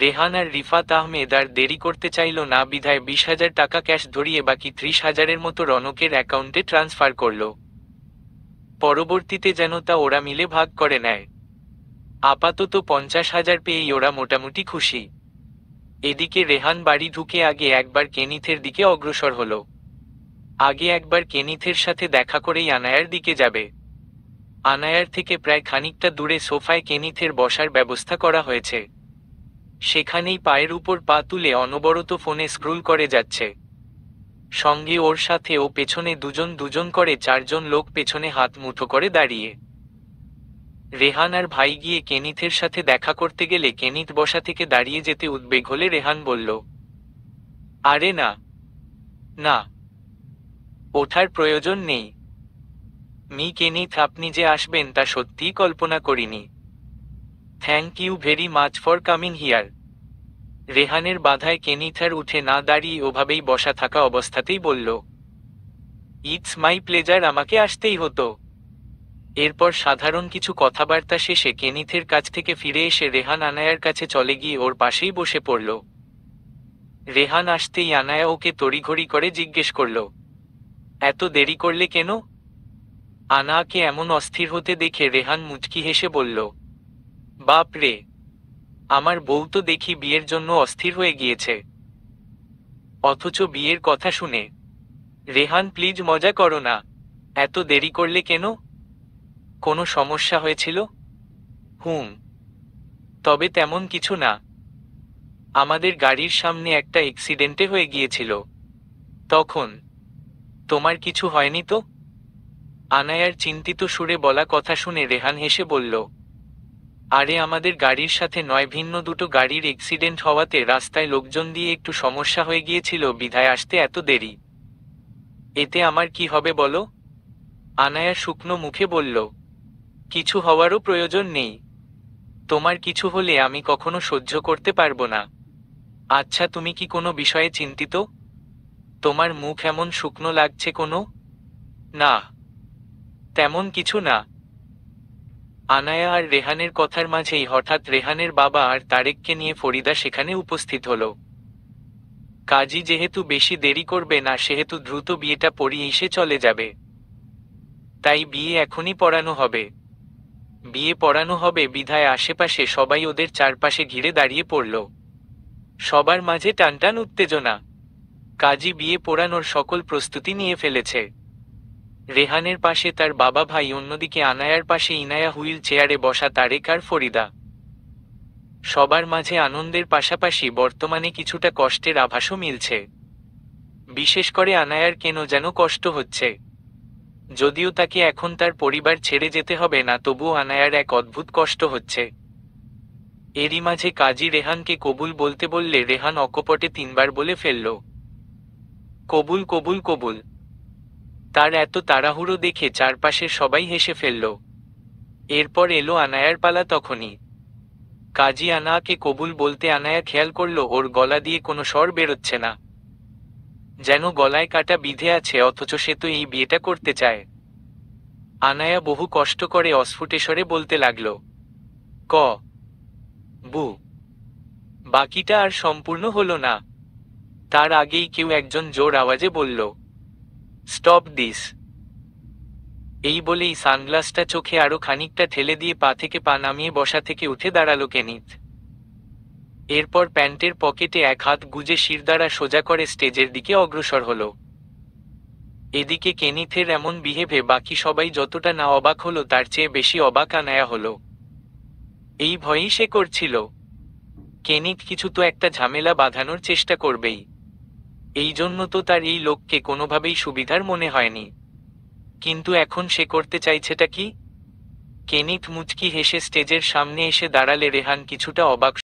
রেহান আর রিফাত আহমেদ আর দেরি করতে চাইল না, বিধায় 20,000 টাকা ক্যাশ ধরিয়ে বাকি 30,000-এর মতো রনকের অ্যাকাউন্টে ট্রান্সফার করল। পরবর্তীতে যেন তা ওরা মিলে ভাগ করে নেয়। আপাতত 50,000 পেয়েই ওরা মোটামুটি খুশি। এদিকে রেহান বাড়ি ঢুকে আগে একবার কেনিথের দিকে অগ্রসর হলো। আগে একবার কেনিথের সাথে দেখা করেই আনায়ার দিকে যাবে। আনায়ার থেকে প্রায় খানিকটা দূরে সোফায় কেনিথের বসার ব্যবস্থা করা হয়েছে। সেখানেই পায়ের উপর পা তুলে অনবরত ফোনে স্ক্রোল করে যাচ্ছে। সঙ্গে ওর সাথে ও পেছনে দুজন দুজন করে 4জন লোক পেছনে হাত মুঠো করে দাঁড়িয়ে। রেহান আর ভাই গিয়ে কেনিথের সাথে দেখা করতে গেলে কেনিথ বসা থেকে দাঁড়িয়ে যেতে উদ্বেগ হলে রেহান বলল, আরে না না, ওঠার প্রয়োজন নেই। কেনিথ, আপনি যে আসবেন তা সত্যিই কল্পনা করিনি। Thank you very much for coming here. রেহানের বাধায় কেনিথ আর উঠে না দাঁড়িয়ে ওভাবেই বসা থাকা অবস্থাতেই বলল, ইটস মাই প্লেজার, আমাকে আসতেই হতো। এরপর সাধারণ কিছু কথাবার্তা শেষে কেনিথের কাছ থেকে ফিরে এসে রেহান আনায়ার কাছে চলে গিয়ে ওর পাশেই বসে পড়ল। রেহান আসতেই আনায়া ওকে তড়িঘড়ি করে জিজ্ঞেস করল, এত দেরি করলে কেন? আনায়াকে এমন অস্থির হতে দেখে রেহান মুচকি হেসে বলল, বাপ রে, আমার বউ তো দেখি বিয়ের জন্য অস্থির হয়ে গিয়েছে। অথচ বিয়ের কথা শুনে। রেহান, প্লিজ মজা করো না। এত দেরি করলে কেন? কোনো সমস্যা হয়েছিল? তবে তেমন কিছু না। আমাদের গাড়ির সামনে একটা অ্যাক্সিডেন্টে হয়ে গিয়েছিল। তখন। তোমার কিছু হয়নি তো? আনায়ার চিন্তিত সুরে বলা কথা শুনে রেহান হেসে বলল, আরে আমাদের গাড়ির সাথে নয়, ভিন্ন দুটো গাড়ির অ্যাক্সিডেন্ট হওয়াতে রাস্তায় লোকজন দিয়ে একটু সমস্যা হয়ে গিয়েছিল, বিধায় আসতে এত দেরি। এতে আমার কি হবে বলো? আনায়া শুকনো মুখে বলল, কিছু হওয়ারও প্রয়োজন নেই। তোমার কিছু হলে আমি কখনো সহ্য করতে পারবো না। আচ্ছা, তুমি কি কোনো বিষয়ে চিন্তিত? তোমার মুখ এমন শুকনো লাগছে। কোনো? না, তেমন কিছু না। আনায়া আর রেহানের কথার মাঝেই হঠাৎ রেহানের বাবা আর তারেককে নিয়ে ফরিদা সেখানে উপস্থিত হলো। কাজী যেহেতু বেশি দেরি করবে না, সেহেতু দ্রুত বিয়েটা পড়িয়ে এসে চলে যাবে। তাই বিয়ে এখনই পড়ানো হবে। বিয়ে পড়ানো হবে বিধায় আশেপাশে সবাই ওদের চারপাশে ঘিরে দাঁড়িয়ে পড়ল। সবার মাঝে টানটান উত্তেজনা। কাজী বিয়ে পড়ানোর সকল প্রস্তুতি নিয়ে ফেলেছে। রেহানের পাশে তার বাবা ভাই, অন্যদিকে আনায়ার পাশে ইনায়া, হুইল চেয়ারে বসা তারেক আর ফরিদা। সবার মাঝে আনন্দের পাশাপাশি বর্তমানে কিছুটা কষ্টের আভাসও মিলছে। বিশেষ করে আনায়ার কেন যেন কষ্ট হচ্ছে। যদিও তাকে এখন তার পরিবার ছেড়ে যেতে হবে না, তবুও আনায়ার এক অদ্ভুত কষ্ট হচ্ছে। এরই মাঝে কাজী রেহানকে কবুল বলতে বললে রেহান অকপটে 3বার বলে ফেলল, কবুল কবুল কবুল। তার এত তাড়াহুড়ো দেখে চারপাশের সবাই হেসে ফেলল। এরপর এলো আনায়ার পালা। তখনই কাজী আনায়াকে কবুল বলতে আনায়া খেয়াল করল ওর গলা দিয়ে কোনো স্বর বেরোচ্ছে না, যেন গলায় কাটা বিঁধে আছে, অথচ সে তো এই বিয়েটা করতে চায়। আনায়া বহু কষ্ট করে অস্ফুটে স্বরে বলতে লাগল, ক বু। বাকিটা আর সম্পূর্ণ হলো না। তার আগেই কেউ একজন জোর আওয়াজে বলল, স্টপ দিস। এই বলেই সানগ্লাসটা চোখে আরো খানিকটা ঠেলে দিয়ে পা থেকে পা নামিয়ে বসা থেকে উঠে দাঁড়ালো কেনিথ। এরপর প্যান্টের পকেটে এক হাত গুজে শিরদাঁড়া সোজা করে স্টেজের দিকে অগ্রসর হলো। এদিকে কেনিথের এমন বিহেভে বাকি সবাই যতটা না অবাক হলো, তার চেয়ে বেশি অবাক আনায়া হলো। এই ভয়েই সে করছিল। কেনিথ কিছু তো একটা ঝামেলা বাঁধানোর চেষ্টা করবেই। এই জন্য তো তার এই লোককে কোনোভাবেই সুবিধার মনে হয়নি। কিন্তু এখন সে করতে চাইছেটা কি? কেনিথ মুচকি হেসে স্টেজের সামনে এসে দাঁড়ালে রেহান কিছুটা অবাক